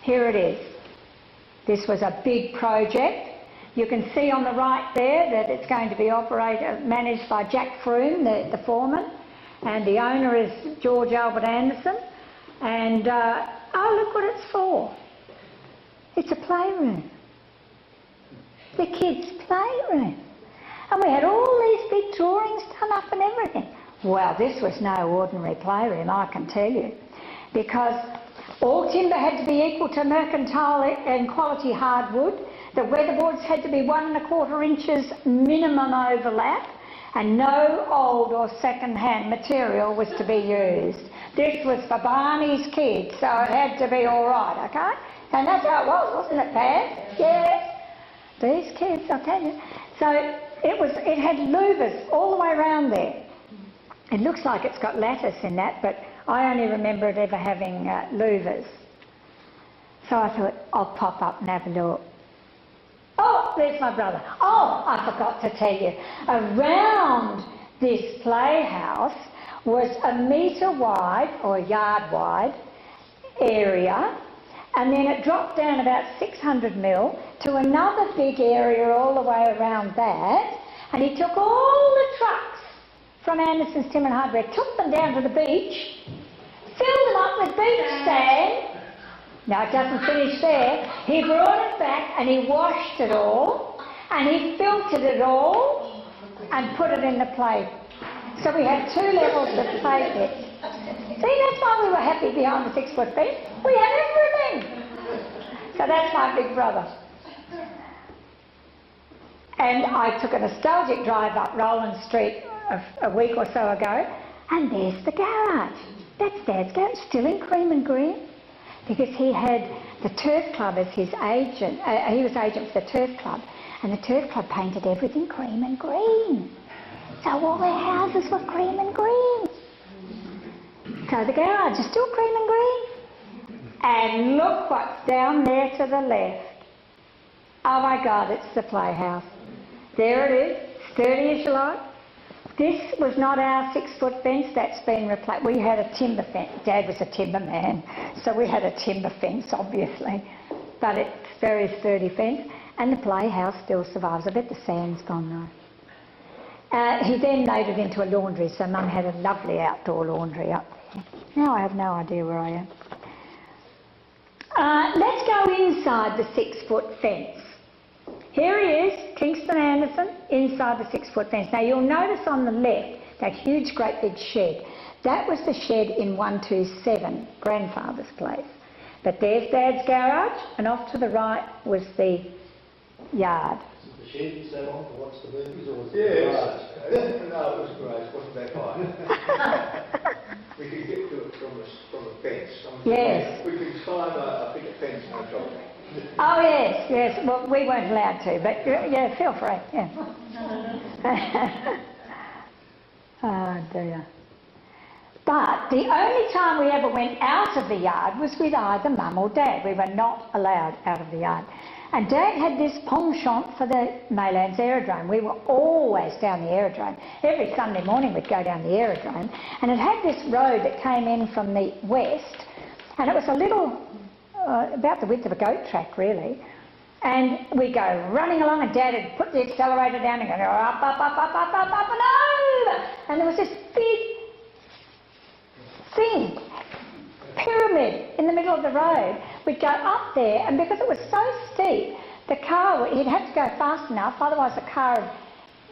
Here it is. This was a big project. You can see on the right there that it's going to be managed by Jack Froome, the foreman, and the owner is George Albert Anderson. And oh, look what it's for. It's a playroom. The kids' playroom. And we had all these big drawings done up and everything. Well, this was no ordinary playroom, I can tell you, because all timber had to be equal to mercantile and quality hardwood. The weatherboards had to be 1 1/4 inches minimum overlap, and no old or second-hand material was to be used. This was for Barney's kids, so it had to be all right, okay? And that's how it was, wasn't it, Pam? Yes. These kids, I'll tell you. So it had louvers all the way around there. It looks like it's got lattice in that, but I only remember it ever having louvers. So I thought, I'll pop up and have a look. Oh, there's my brother. Oh, I forgot to tell you. Around this playhouse was a metre wide, or a yard wide, area, and then it dropped down about 600 mil to another big area all the way around that, and he took all the trucks from Anderson's Timber and Hardware, took them down to the beach, filled them up with beach sand. Now it doesn't finish there. He brought it back and he washed it all, and he filtered it all and put it in the play. So we had 2 levels of play pits. See, that's why we were happy behind the 6-foot fence. We had everything. So that's my big brother. And I took a nostalgic drive up Rowland Street a week or so ago, and there's the garage. That's Dad's garage, still in cream and green, because he had the Turf Club as his agent. He was agent for the Turf Club, and the Turf Club painted everything cream and green. So all their houses were cream and green. So the garage is still cream and green. And look what's down there to the left. Oh my God, it's the playhouse. There it is, sturdy as you like. This was not our 6-foot fence, that's been replaced. We had a timber fence. Dad was a timber man, so we had a timber fence, obviously. But it's a very sturdy fence, and the playhouse still survives. I bet the sand's gone though. He then made it into a laundry, so Mum had a lovely outdoor laundry up there. Now I have no idea where I am. Let's go inside the 6-foot fence. Here he is, Kingston Anderson, inside the 6-foot fence. Now you'll notice on the left that huge, great big shed. That was the shed in 127, Grandfather's place. But there's Dad's garage, and off to the right was the yard. The shed so long to watch the movies, or was it Yes. No, it was great. It wasn't that high. We could get to it from the fence. Yes. We could climb a picket fence on top. Oh yes, yes. Well, we weren't allowed to, but yeah, feel free. Yeah. Oh dear. But the only time we ever went out of the yard was with either Mum or Dad. We were not allowed out of the yard. And Dad had this penchant for the Maylands aerodrome. We were always down the aerodrome. Every Sunday morning we'd go down the aerodrome, and it had this road that came in from the west, and it was a little, about the width of a goat track really. And we'd go running along, and Dad would put the accelerator down and go up, up, up, up, up, up, up, and over. And there was this big thing, pyramid in the middle of the road. We'd go up there, and because it was so steep, the car, he'd have to go fast enough, otherwise the car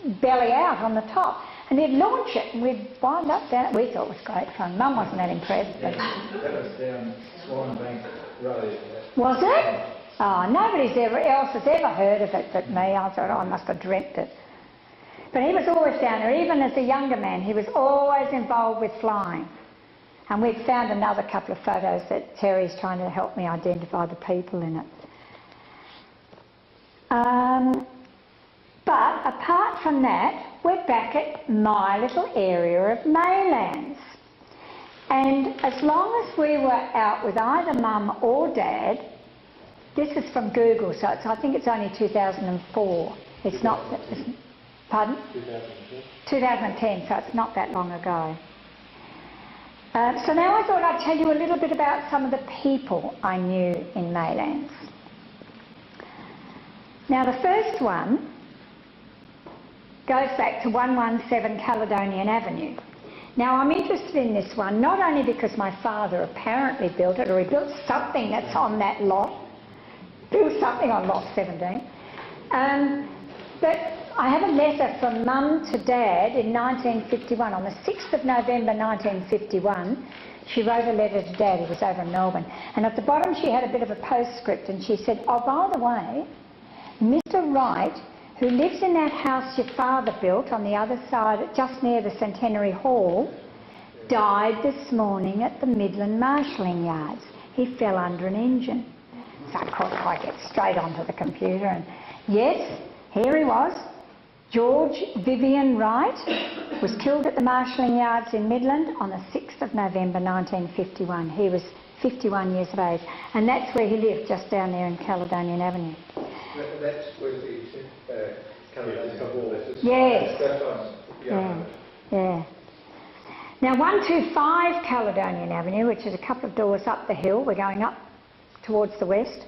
would belly out on the top. And he'd launch it, and we'd wind up down it. We thought it was great fun. Mum wasn't that impressed. But That was down Swanbank Road. was it? Oh, nobody else has ever heard of it but me. I thought, oh, I must have dreamt it. But he was always down there. Even as a younger man, he was always involved with flying. And we've found another couple of photos that Terry's trying to help me identify the people in it. But apart from that, we're back at my little area of Maylands. And as long as we were out with either Mum or Dad, this is from Google, so I think it's only 2004. It's not, pardon? 2010. 2010, so it's not that long ago. So now I thought I'd tell you a little bit about some of the people I knew in Maylands. Now the first one goes back to 117 Caledonian Avenue. Now I'm interested in this one not only because my father apparently built it, or he built something that's on that lot, built something on lot 17, but I have a letter from Mum to Dad in 1951. On the 6th of November 1951, she wrote a letter to Dad. He was over in Melbourne. And at the bottom she had a bit of a postscript, and she said, oh, by the way, Mr. Wright, who lives in that house your father built on the other side, just near the Centenary Hall, died this morning at the Midland Marshalling Yards. He fell under an engine. So of course I get straight onto the computer, and yes, here he was. George Vivian Wright was killed at the Marshalling Yards in Midland on the 6th of November 1951. He was 51 years of age. And that's where he lived, just down there in Caledonian Avenue. That's where the Caledonian. Yes. That's on. Yeah. Now 125 Caledonian Avenue, which is a couple of doors up the hill, we're going up towards the west,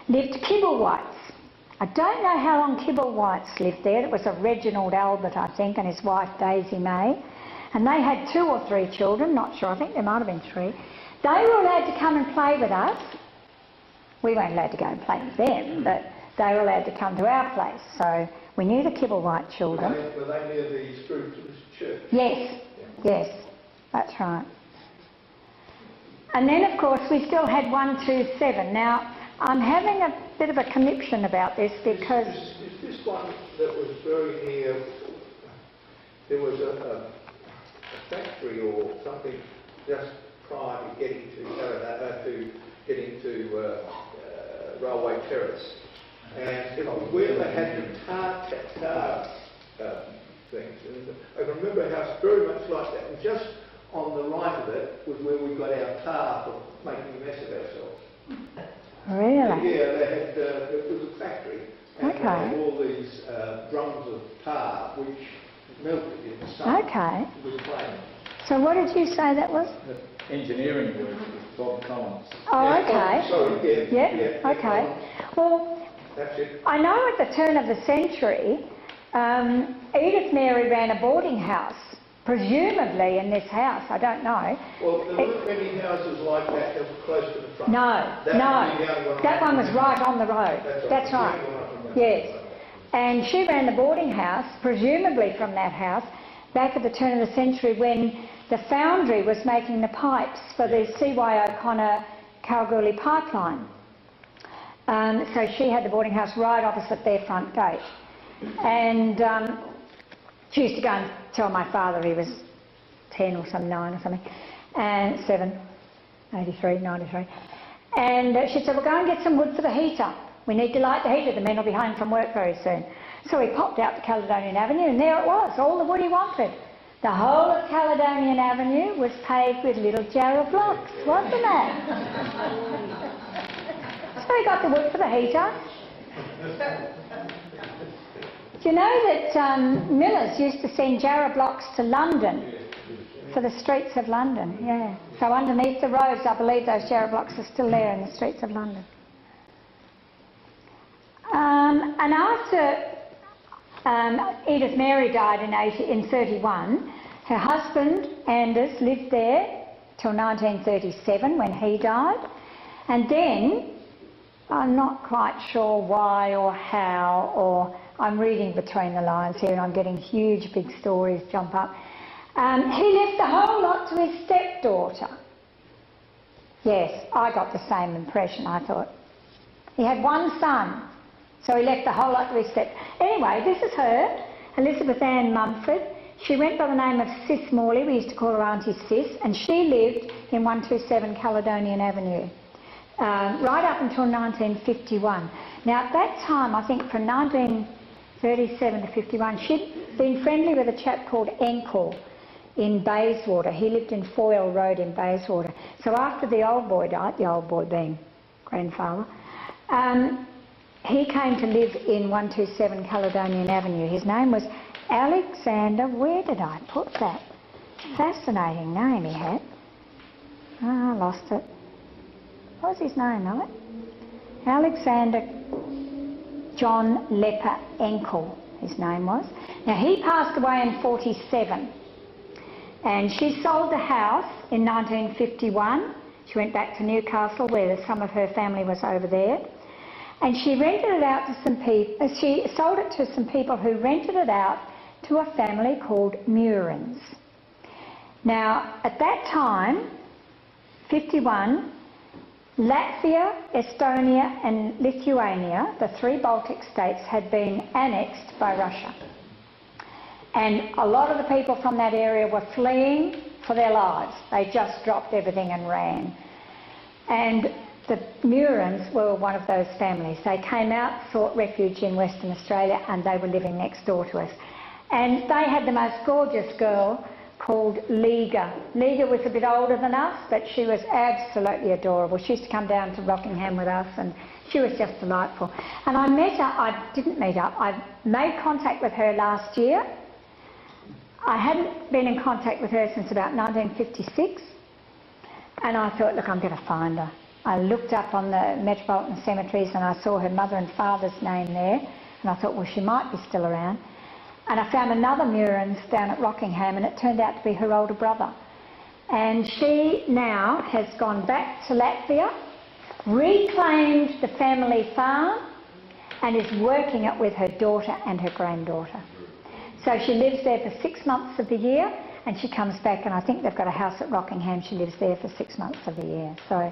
lived Kibblewhites. I don't know how long Kibblewhites lived there. It was a Reginald Albert, I think, and his wife Daisy May. And they had 2 or 3 children, not sure, I think there might have been 3. They were allowed to come and play with us. We weren't allowed to go and play with them, but they were allowed to come to our place. So we knew the Kibblewhite children. Were they near the Scrooge's church? Yes, yes, that's right. And then, of course, we still had 127. Now, I'm having a bit of a conniption about this because... Is this one that was very near, there was a factory or something just prior to getting to Railway Terrace, and it was where they had the tar things. And I can remember a house very much like that, and just on the right of it was where we got our tar for making a mess of ourselves. Really? Yeah, they had, it was a factory, and Okay. they had all these drums of tar which melted in the sun with flame. So what did you say that was? The engineering work with Bob Collins. Oh, Yeah, okay. sorry, yeah, Okay. Well, that's it. I know at the turn of the century, Edith Mary ran a boarding house, presumably in this house, I don't know. Well, there weren't many houses like that were close to the front. No, that one was right on the road. That's right. Yes. And she ran the boarding house, presumably from that house, back at the turn of the century when the foundry was making the pipes for the C.Y. O'Connor Kalgoorlie pipeline. So she had the boarding house right opposite their front gate. And she used to go and tell my father, he was 10 or some 9 or something, and 7, 83, 93. And she said, well, go and get some wood for the heater. We need to light the heater, the men will be home from work very soon. So he popped out to Caledonian Avenue, and there it was, all the wood he wanted. The whole of Caledonian Avenue was paved with little jarrah blocks, wasn't it? So he got the wood for the heater. Do you know that millers used to send jarrah blocks to London for the streets of London? Yeah. So underneath the roads, I believe those jarrah blocks are still there in the streets of London. And after Edith Mary died in 31, her husband Anders lived there till 1937 when he died, and then I'm not quite sure why or how, or I'm reading between the lines here and I'm getting huge big stories jump up. He left the whole lot to his stepdaughter. Yes, I got the same impression, I thought. He had one son, so he left the whole lot to his step. Anyway, this is her, Elizabeth Ann Mumford. She went by the name of Sis Morley, we used to call her Auntie Sis, and she lived in 127 Caledonian Avenue, right up until 1951. Now at that time, I think from 1937 to 51, she'd been friendly with a chap called Aitken in Bayswater. He lived in Foyle Road in Bayswater. So after the old boy died, the old boy being grandfather, he came to live in 127 Caledonian Avenue. His name was Alexander, where did I put that? Fascinating name he had. Oh, I lost it. What was his name, Alec? Alexander John Lepper Enkel, his name was. Now he passed away in 47, and she sold the house in 1951. She went back to Newcastle where some of her family was over there, and she rented it out to some people. She sold it to some people who rented it out to a family called Maylands. Now at that time, 51, Latvia, Estonia and Lithuania, the 3 Baltic states, had been annexed by Russia. And a lot of the people from that area were fleeing for their lives. They just dropped everything and ran. And the Murans were one of those families. They came out, sought refuge in Western Australia, and they were living next door to us. And they had the most gorgeous girl called Liga. Liga was a bit older than us, but she was absolutely adorable. She used to come down to Rockingham with us, and she was just delightful. And I met her, I didn't meet her, I made contact with her last year. I hadn't been in contact with her since about 1956, and I thought, look, I'm going to find her. I looked up on the Metropolitan Cemeteries and I saw her mother and father's name there, and I thought, well, she might be still around. And I found another Murans down at Rockingham, and it turned out to be her older brother. And she now has gone back to Latvia, reclaimed the family farm, and is working it with her daughter and her granddaughter. So she lives there for 6 months of the year, and she comes back, and I think they've got a house at Rockingham. She lives there for 6 months of the year. So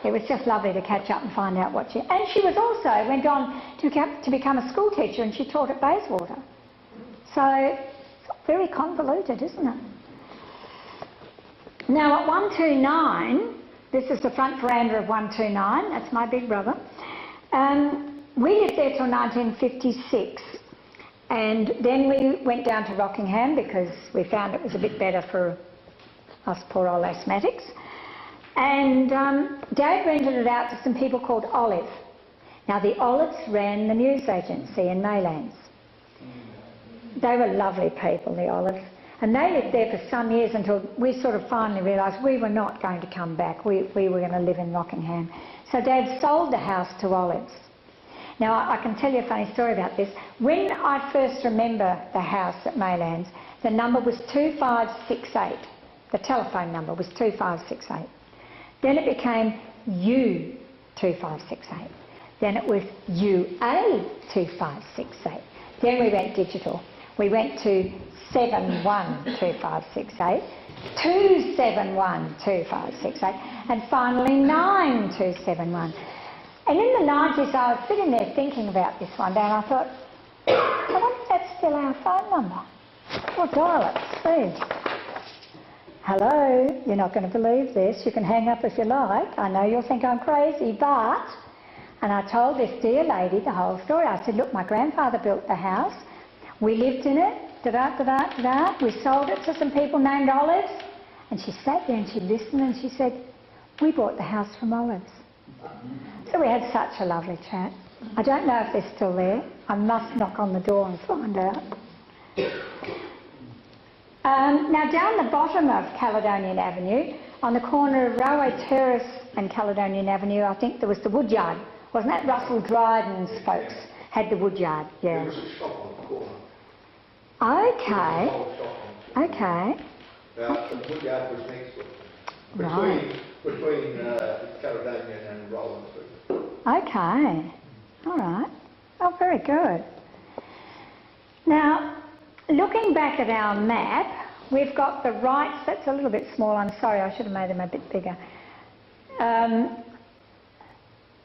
it was just lovely to catch up and find out what she... And she was also, went on to become a school teacher, and she taught at Bayswater. So it's very convoluted, isn't it? Now at 129, this is the front veranda of 129, that's my big brother. We lived there till 1956, and then we went down to Rockingham because we found it was a bit better for us poor old asthmatics. And Dad rented it out to some people called Olive. Now the Olives ran the news agency in Maylands. They were lovely people, the Olives. And they lived there for some years until we sort of finally realised we were not going to come back. We were going to live in Rockingham. So Dad sold the house to Olives. Now I can tell you a funny story about this. When I first remember the house at Maylands, the number was 2568. The telephone number was 2568. Then it became U2568. Then it was UA2568. Then we went digital. We went to 712568, 2712568, and finally 9271. And in the 90s I was sitting there thinking about this one day, and I thought, I wonder if that's still our phone number. We'll dial it, see. Hello, you're not going to believe this. You can hang up if you like. I know you'll think I'm crazy, but... And I told this dear lady the whole story. I said, look, my grandfather built the house. We lived in it, da-da-da-da-da. We sold it to some people named Olives. And she sat there and she listened and she said, we bought the house from Olives. So we had such a lovely chat. I don't know if they're still there. I must knock on the door and find out. Now down the bottom of Caledonian Avenue, on the corner of Railway Terrace and Caledonian Avenue, I think there was the woodyard. Wasn't that Russell Dryden's folks had the woodyard? Yeah. There was a shop on the corner. Okay. Okay. Now, the woodyard was next to it. Right. Between Caledonian and Roland Street. Okay. All right. Oh, very good. Now, looking back at our map, we've got the Wrights. That's a little bit small. I'm sorry, I should have made them a bit bigger.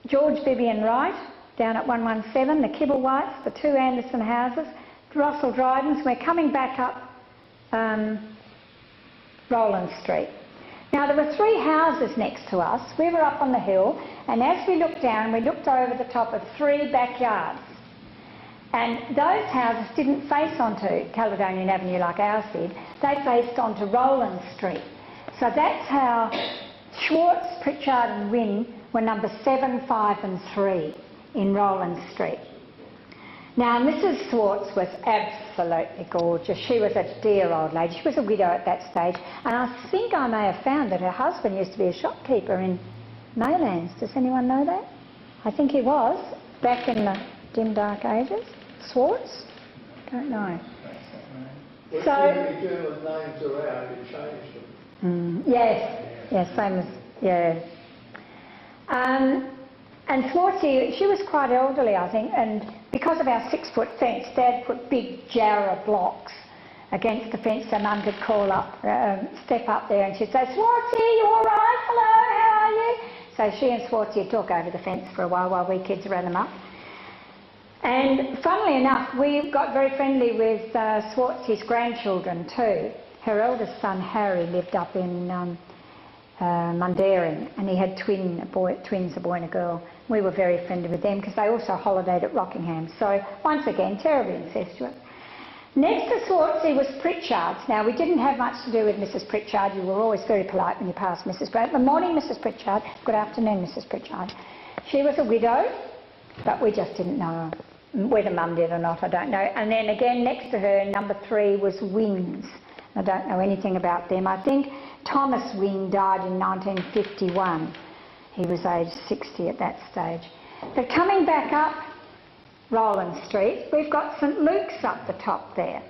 George Vivian Wright down at 117, the Kibblewhites, the two Anderson houses, Russell Dryden's. We're coming back up Roland Street. Now there were three houses next to us. We were up on the hill, and as we looked down, we looked over the top of three backyards. And those houses didn't face onto Caledonian Avenue like ours did. They faced onto Roland Street. So that's how Schwartz, Pritchard and Wynne were number 7, 5 and 3 in Roland Street. Now Mrs. Schwartz was absolutely gorgeous. She was a dear old lady. She was a widow at that stage, and I think I may have found that her husband used to be a shopkeeper in Maylands. Does anyone know that? I think he was, back in the dim dark ages. Schwartz? Don't know. Well, So, many German names around, it changed them. yes, same as, yeah. And Schwartzy, she was quite elderly, I think, and because of our 6-foot fence, Dad put big Jarrah blocks against the fence so Mum could call up, step up there, and she'd say, Schwartzy, you all right? Hello, how are you? So she and Schwartzy would talk over the fence for a while we kids ran them up. And funnily enough, we got very friendly with Schwartzy's grandchildren too. Her eldest son, Harry, lived up in Mundaring, and he had twins, a boy and a girl. We were very friendly with them because they also holidayed at Rockingham. So once again, terribly incestuous. Next to Swartzy was Pritchard's. Now, we didn't have much to do with Mrs. Pritchard. You were always very polite when you passed Mrs. Pritchard. Good morning, Mrs. Pritchard. Good afternoon, Mrs. Pritchard. She was a widow, but we just didn't know whether Mum did or not, I don't know. And then again, next to her, number 3 was Wings. I don't know anything about them. I think Thomas Wing died in 1951. He was aged 60 at that stage. But coming back up Rowland Street, we've got St Luke's up the top there.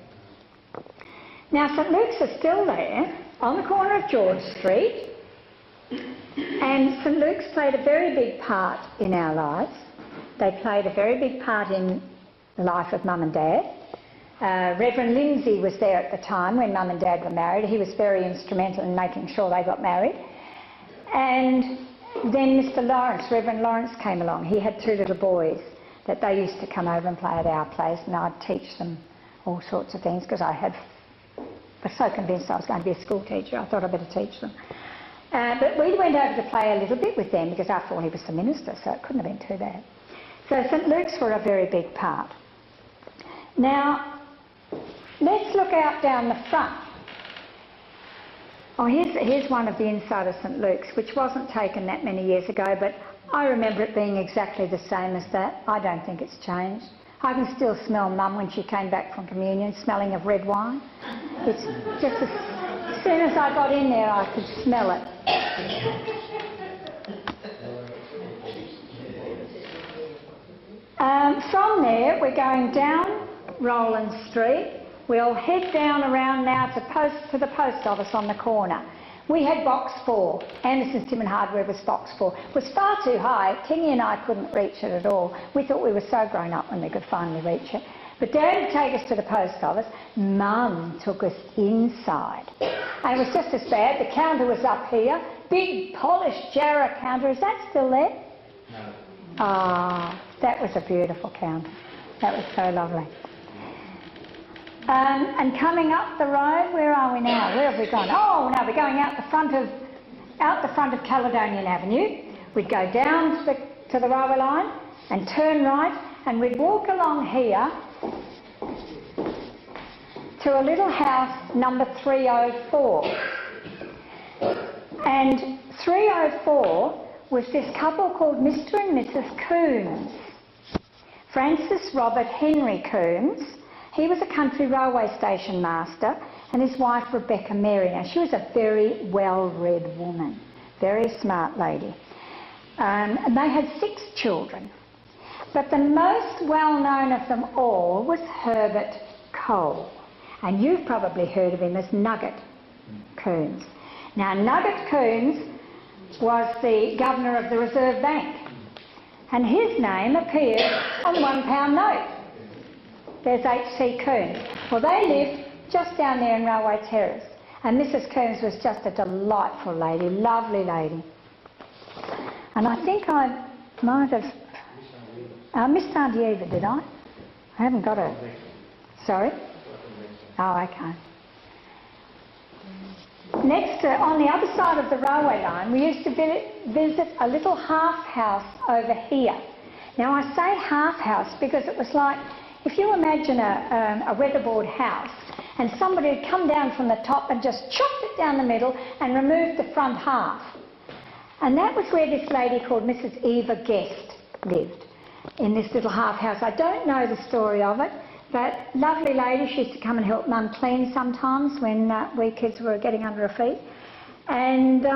Now St Luke's is still there on the corner of George Street, and St Luke's played a very big part in our lives. They played a very big part in the life of Mum and Dad. Reverend Lindsay was there at the time when Mum and Dad were married. He was very instrumental in making sure they got married. And then Mr Lawrence, Reverend Lawrence came along. He had 2 little boys that they used to come over and play at our place, and I'd teach them all sorts of things because I was so convinced I was going to be a school teacher. I thought I'd better teach them. But we went over to play a little bit with them because after all he was the minister, so it couldn't have been too bad. So St Luke's were a very big part. Now, let's look out down the front. Oh, here's one of the inside of St Luke's, which wasn't taken that many years ago, but I remember it being exactly the same as that. I don't think it's changed. I can still smell Mum when she came back from communion, smelling of red wine. It's just as soon as I got in there, I could smell it. From there, we're going down Rowland Street. We'll head down around now to the post office on the corner. We had box 4. Anderson's Tim and Hardware was box 4. It was far too high. Tingy and I couldn't reach it at all. We thought we were so grown up when we could finally reach it. But Dad would take us to the post office. Mum took us inside. And it was just as bad. The counter was up here. Big polished Jarrah counter. Is that still there? No. Ah, that was a beautiful counter. That was so lovely. And coming up the road, where are we now? Where have we gone? Oh, no, we're going out the front of Caledonian Avenue. We'd go down to the railway line and turn right, and we'd walk along here to a little house number 304. And 304 was this couple called Mr and Mrs Coombs. Francis Robert Henry Coombs. He was a country railway station master, and his wife Rebecca Mary. Now, she was a very well-read woman, very smart lady. And they had 6 children. But the most well-known of them all was Herbert Cole. And you've probably heard of him as Nugget Coombs. Now, Nugget Coombs was the governor of the Reserve Bank, and his name appeared on the £1 note. There's H.C. Coombs. Well, they lived just down there in Railway Terrace, and Mrs. Coombs was just a delightful lady, lovely lady. And I think I might have missed Auntie Eva, did I? I haven't got her. Sorry? Oh, okay. Next, on the other side of the railway line, we used to visit a little half house over here. Now, I say half house because it was like, if you imagine a weatherboard house, and somebody had come down from the top and just chopped it down the middle and removed the front half. And that was where this lady called Mrs. Eva Guest lived, in this little half house. I don't know the story of it, but lovely lady. She used to come and help Mum clean sometimes when we kids were getting under her feet. And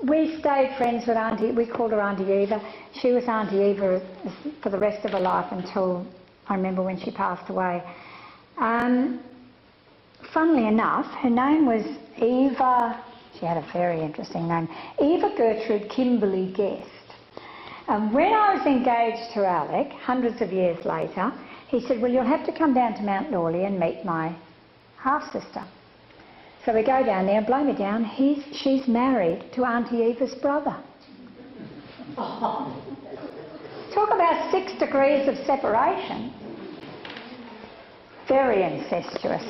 we stayed friends with Auntie. We called her Auntie Eva. She was Auntie Eva for the rest of her life until I remember when she passed away. Funnily enough, her name was Eva. She had a very interesting name. Eva Gertrude Kimberly Guest. And when I was engaged to Alec, hundreds of years later, he said, well, you'll have to come down to Mount Lawley and meet my half-sister. So we go down there, and blow me down, she's married to Auntie Eva's brother. Talk about 6 degrees of separation. Very incestuous.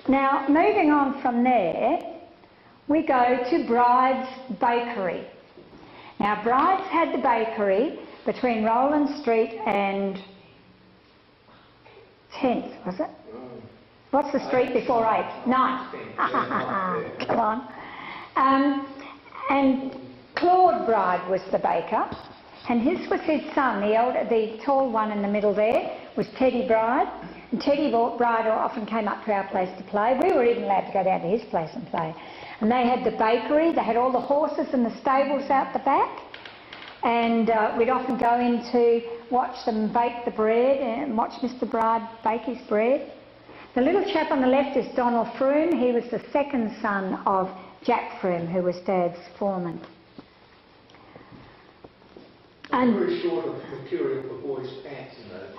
Now, moving on from there, we go to Bride's Bakery. Now, Bride's had the bakery between Rowland Street and 10th, was it? What's the street before 8th? 9th. Come on. And Claude Bride was the baker, and this was his son, the tall one in the middle there, was Teddy Bride. And Teddy Bride often came up to our place to play. We were even allowed to go down to his place and play. And they had the bakery, they had all the horses and the stables out the back. And we'd often go in to watch them bake the bread and watch Mr. Bride bake his bread. The little chap on the left is Donald Froome. He was the second son of Jack Froome, who was Dad's foreman. I'm very short of material for boys' pants in those.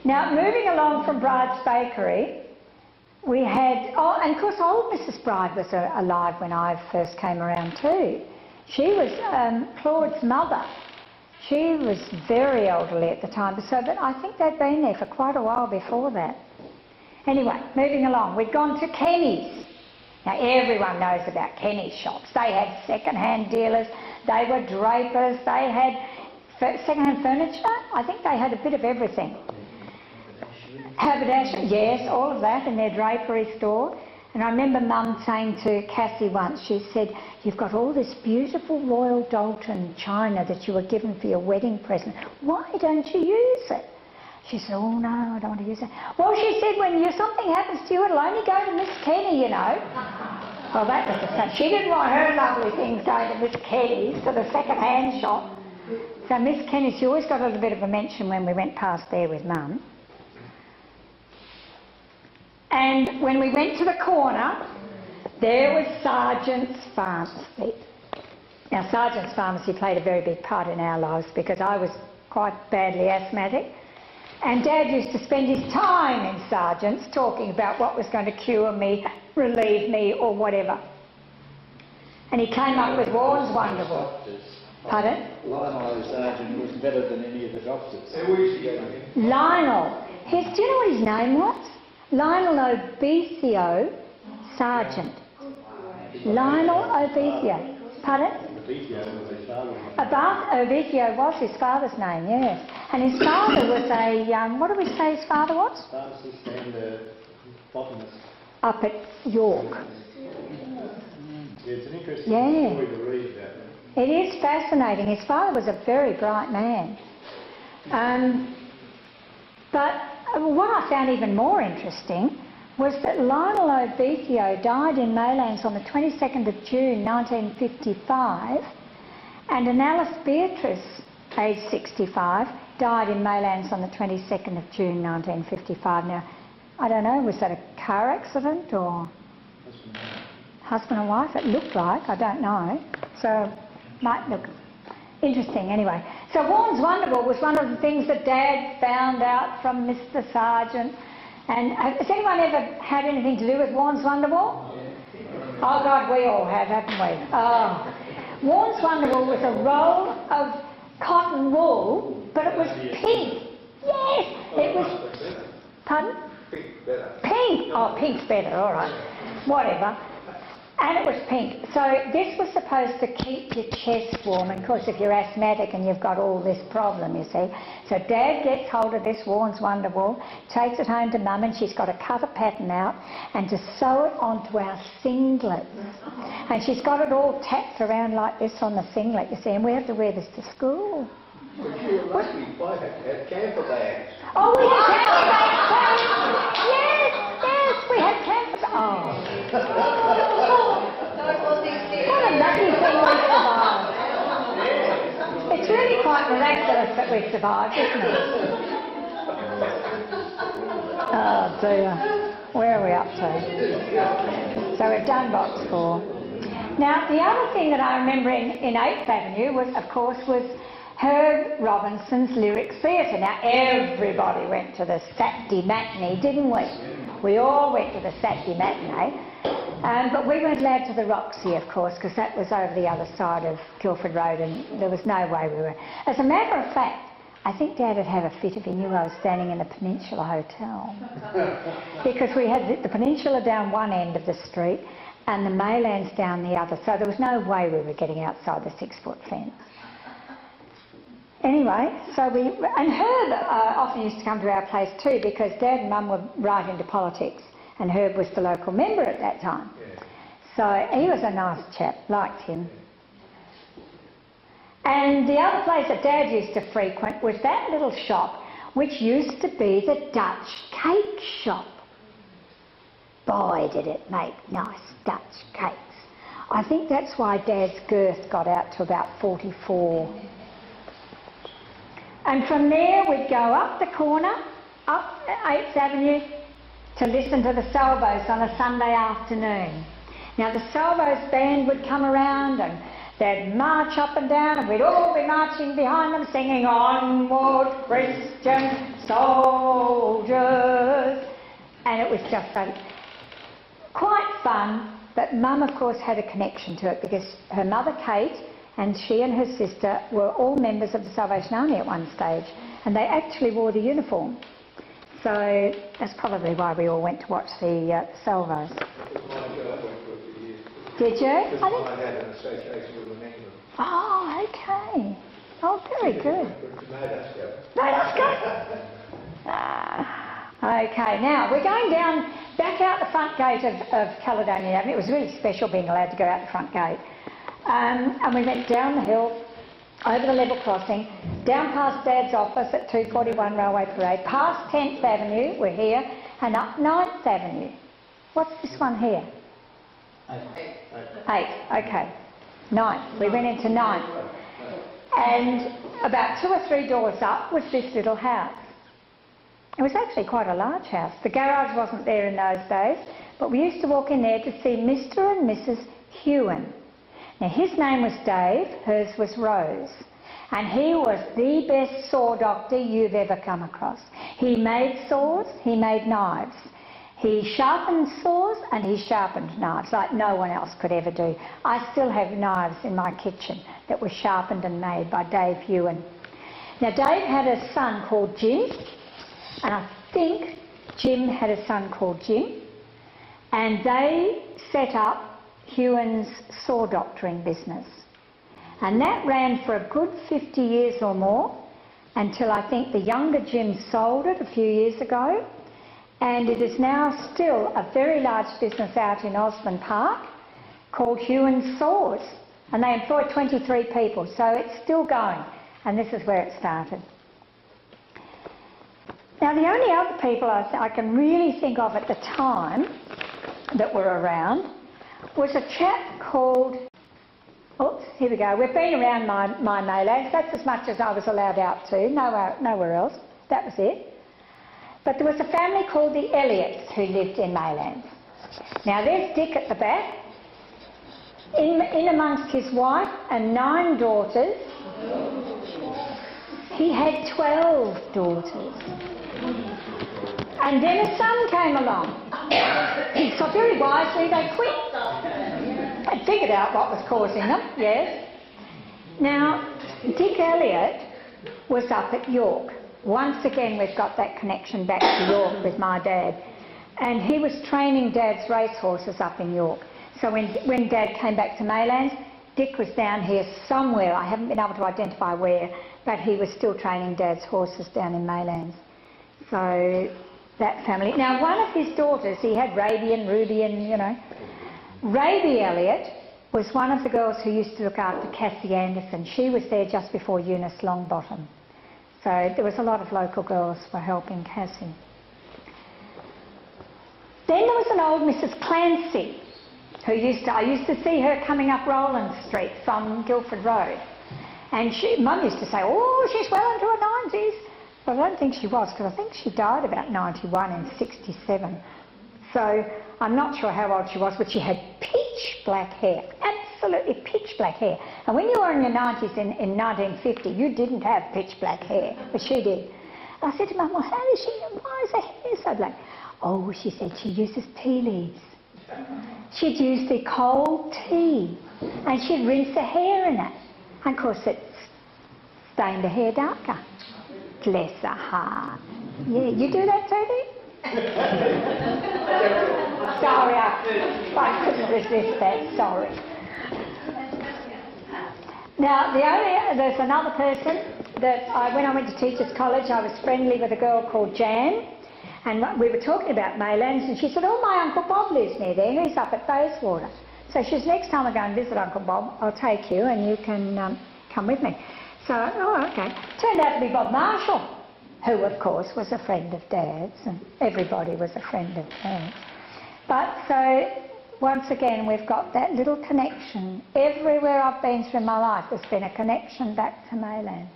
Now, moving along from Bride's Bakery, we had, oh, and of course old Mrs. Bride was alive when I first came around too. She was Claude's mother. She was very elderly at the time, so but I think they'd been there for quite a while before that. Anyway, moving along, we'd gone to Kenny's. Now everyone knows about Kenny's shops. They had second-hand dealers, they were drapers, they had second-hand furniture. I think they had a bit of everything. Haberdashery, yes, all of that in their drapery store. And I remember Mum saying to Cassie once, she said, "You've got all this beautiful Royal Dalton china that you were given for your wedding present. Why don't you use it?" She said, "Oh no, I don't want to use it." "Well," she said, "when something happens to you, it'll only go to Miss Kenny, you know." Well, that was the fact. She didn't want her lovely things going to Miss Kenny's, to the second-hand shop. So Miss Kenny, she always got a little bit of a mention when we went past there with Mum. And when we went to the corner, there was Sargent's Pharmacy. Now, Sargent's Pharmacy played a very big part in our lives because I was quite badly asthmatic. And Dad used to spend his time in Sargent's talking about what was going to cure me, relieve me, or whatever. And he came up with Warren's Wonderful. Pardon? Lionel Sargent was better than any of the doctors. Lionel. Do you know what his name was? Lionel Obecio Sargent. Lionel Obecio. Pardon? Obecio was his father's name, yes. And his father was a, what do we say his father was? Pharmacist and botanist. Up at York. Yeah, it's an interesting story to read about that. It is fascinating. His father was a very bright man. But what I found even more interesting was that Lionel Obecio died in Maylands on the 22nd of June 1955, and Alice Beatrice, aged 65, died in Maylands on the 22nd of June 1955. Now, I don't know, was that a car accident or husband and wife? It looked like, I don't know. So, might look interesting anyway. So Warren's Wonderful was one of the things that Dad found out from Mr. Sargent. And has anyone ever had anything to do with Warren's Wonderful? Oh God, we all have, haven't we? Oh. Warren's Wonderful was a roll of cotton wool, but it was pink. Yes, it was. Pardon? Pink better. Pink. Oh, pink's better. All right. Whatever. And it was pink. So this was supposed to keep your chest warm. And of course, if you're asthmatic and you've got all this problem, you see. So Dad gets hold of this Warren's Wonderwool, takes it home to Mum, and she's got to cut a pattern out and to sew it onto our singlets. And she's got it all tacked around like this on the singlet, you see. And we have to wear this to school. But you were lucky. I had camper bags. Oh, we had camper bags. Yes, we had camper bags. Oh. What a lucky thing we survived. It's really quite miraculous that we survived, isn't it? Oh dear. Where are we up to? So we've done box 4. Now, the other thing that I remember in 8th Avenue was, of course, was Herb Robinson's Lyric Theatre. Now, everybody went to the Saturday matinee, didn't we? We all went to the Saturday matinee. But we weren't allowed to the Roxy, of course, because that was over the other side of Guildford Road, and there was no way we were. As a matter of fact, I think Dad would have a fit if he knew I was standing in the Peninsula Hotel. Because we had the Peninsula down one end of the street, and the Maylands down the other. So there was no way we were getting outside the 6-foot fence. Anyway, so and Herb often used to come to our place too, because Dad and Mum were right into politics, and Herb was the local member at that time. So he was a nice chap, liked him. And the other place that Dad used to frequent was that little shop, which used to be the Dutch cake shop. Boy, did it make nice Dutch cakes. I think that's why Dad's girth got out to about 44. And from there we'd go up the corner, up 8th Avenue, to listen to the Salvos on a Sunday afternoon. Now the Salvos band would come around and they'd march up and down, and we'd all be marching behind them singing, "Onward, Christian soldiers." And it was just quite fun, but Mum of course had a connection to it because her mother Kate and she and her sister were all members of the Salvation Army at one stage, and they actually wore the uniform. So that's probably why we all went to watch the Salvos. Did you? I had an association with them in England. Oh, okay. Oh, very good. Made us go. Made us go. Okay, now we're going down, back out the front gate of Caledonia Avenue. It was really special being allowed to go out the front gate. And we went down the hill, over the level crossing, down past Dad's office at 241 Railway Parade, past 10th Avenue, we're here, and up 9th Avenue. What's this one here? 8, okay. 9th, we went into 9th. And about 2 or 3 doors up was this little house. It was actually quite a large house. The garage wasn't there in those days, but we used to walk in there to see Mr. and Mrs. Hewen. Now his name was Dave, hers was Rose, and he was the best saw doctor you've ever come across. He made saws, he made knives. He sharpened saws and he sharpened knives like no one else could ever do. I still have knives in my kitchen that were sharpened and made by Dave Hewen. Now Dave had a son called Jim, and I think Jim had a son called Jim, and they set up Hewen's saw doctoring business. And that ran for a good 50 years or more until I think the younger Jim sold it a few years ago. And it is now still a very large business out in Osborne Park called Hewen's Saws. And they employ 23 people, so it's still going. And this is where it started. Now the only other people I can really think of at the time that were around was a chap called, oops, here we go. We've been around my Maylands. That's as much as I was allowed out to, nowhere else. That was it. But there was a family called the Elliots who lived in Maylands. Now there's Dick at the back, in amongst his wife and 9 daughters. He had 12 daughters. And then a son came along. So very wisely they quit. They figured out what was causing them, yes. Now, Dick Elliott was up at York. Once again we've got that connection back to York with my dad. And he was training Dad's racehorses up in York. So when Dad came back to Maylands, Dick was down here somewhere. I haven't been able to identify where, but he was still training Dad's horses down in Maylands. So that family. Now one of his daughters, he had Raby and Ruby and, you know. Raby Elliott was one of the girls who used to look after Cassie Anderson. She was there just before Eunice Longbottom. So there was a lot of local girls were helping Cassie. Then there was an old Mrs. Clancy, who I used to see her coming up Rowland Street from Guildford Road. And Mum used to say, oh, she's well into her 90s. But I don't think she was, because I think she died about 91 in 67. So I'm not sure how old she was, but she had pitch black hair, absolutely pitch black hair. And when you were in your 90s in 1950, you didn't have pitch black hair, but she did. And I said to Mum, well, why is her hair so black? Oh, she said she uses tea leaves. She'd use the cold tea, and she'd rinse her hair in it. And of course it stained her hair darker. Bless her heart. Yeah, you do that too, Dee? Sorry, I couldn't resist that, sorry. Now, there's another person that when I went to Teachers College, I was friendly with a girl called Jan, and we were talking about Maylands, and she said, oh, my Uncle Bob lives near there, he's up at Bayswater. So she says, next time I go and visit Uncle Bob, I'll take you and you can come with me. So, oh, okay. Turned out to be Bob Marshall, who, of course, was a friend of Dad's, and everybody was a friend of Dad's. But so, once again, we've got that little connection. Everywhere I've been through my life, there's been a connection back to Maylands.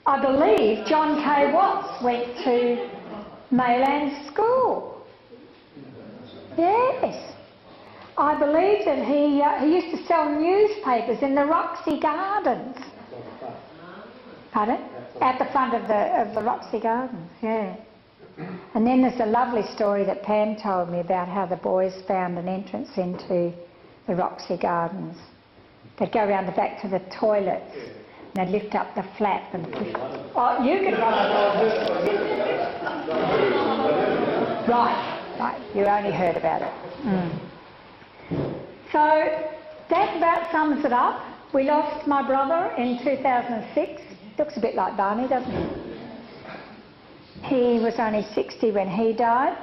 I believe John K. Watts went to Maylands School. Yes. I believe that he used to sell newspapers in the Roxy Gardens. Pardon? At the front of the Roxy Gardens, yeah. And then there's a lovely story that Pam told me about how the boys found an entrance into the Roxy Gardens. They'd go around the back to the toilets and they'd lift up the flap and push. Oh, you could run it. Right, you only heard about it. So that about sums it up. We lost my brother in 2006. Looks a bit like Barney, doesn't he? He was only 60 when he died.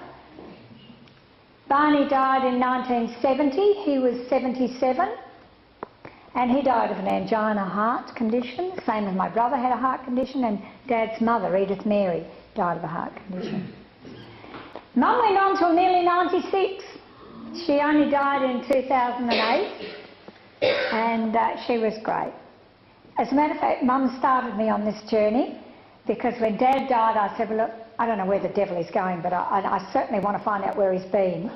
Barney died in 1970. He was 77. And he died of an angina heart condition, same as my brother had a heart condition, and Dad's mother, Edith Mary, died of a heart condition. Mum went on till nearly 96. She only died in 2008, and she was great. As a matter of fact, Mum started me on this journey, because when Dad died, I said, well, look, I don't know where the devil is going, but I certainly want to find out where he's been.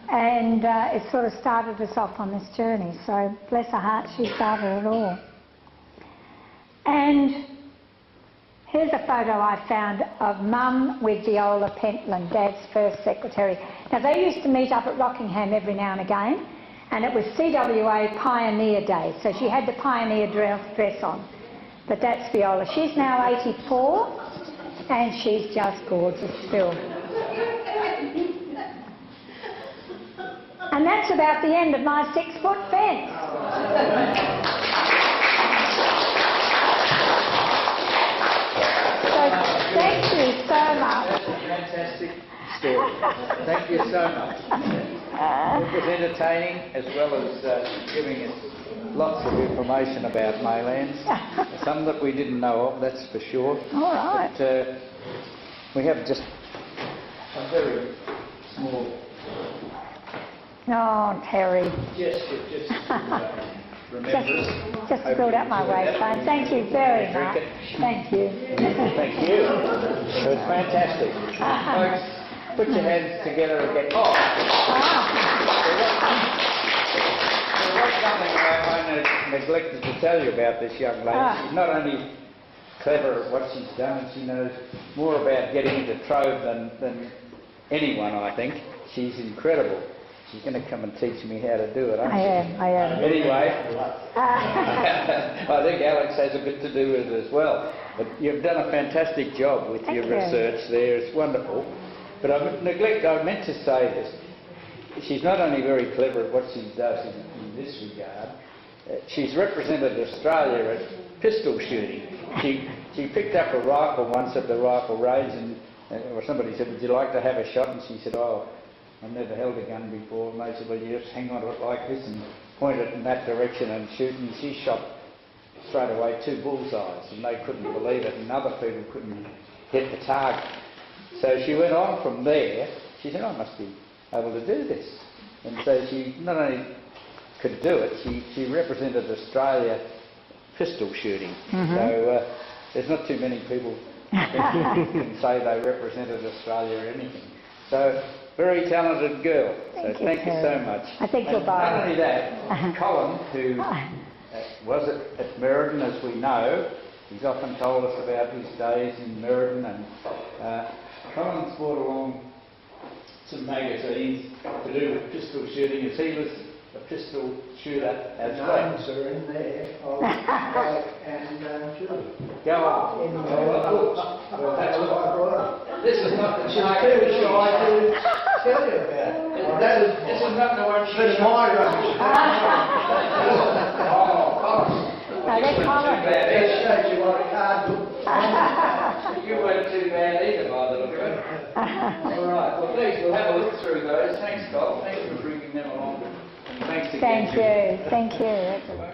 And it sort of started us off on this journey. So, bless her heart, she started it all. And here's a photo I found of Mum with Viola Pentland, Dad's first secretary. Now, they used to meet up at Rockingham every now and again, and it was CWA Pioneer Day, so she had the pioneer dress on. But that's Viola. She's now 84, and she's just gorgeous still. And that's about the end of my 6-foot fence. So thank you so much. That's a fantastic story. Thank you so much. It was entertaining as well as giving us lots of information about Maylands. Some that we didn't know of, that's for sure. All right. But we have just a very small Oh, Terry. just remember. Just to build up my waistline. Thank you very much. Thank you. Thank you. It was fantastic. Folks, put your hands together again. Oh! There was something I neglected to tell you about this young lady. She's not only clever at what she's done, she knows more about getting into trove than anyone, I think. She's incredible. She's going to come and teach me how to do it, aren't she? I am. Anyway, I think Alex has a bit to do with it as well. But you've done a fantastic job with your research there. It's wonderful. But I meant to say this. She's not only very clever at what she does in this regard, she's represented Australia at pistol shooting. She picked up a rifle once at the rifle range, or somebody said, would you like to have a shot? And she said, oh, I've never held a gun before. And they said, well, you just hang on to it like this and point it in that direction and shoot. And she shot straight away 2 bullseyes, and they couldn't believe it, and other people couldn't hit the target. So she went on from there. She said, I must be able to do this. And so she not only could do it, she represented Australia pistol shooting. So there's not too many people can say they represented Australia or anything. So, very talented girl. So thank you so much. I think you'll buy. Not only that, Colin, who was at Meriden, as we know, he's often told us about his days in Meriden, and Colin's brought along some magazines to do with pistol shooting, as he was a pistol shooter as well. Names are in there of and Julie. Go on. Well, that's what I brought up. This is not the She's too shy to tell you about it. This is not the one she... That's my rubbish. No, they're common. That shows you what a card took. You weren't too bad either by the look of it. All right, well please, we'll have a look through those. Thanks, Scott. Thanks for bringing them along. And thanks again. Thank you. Thank you.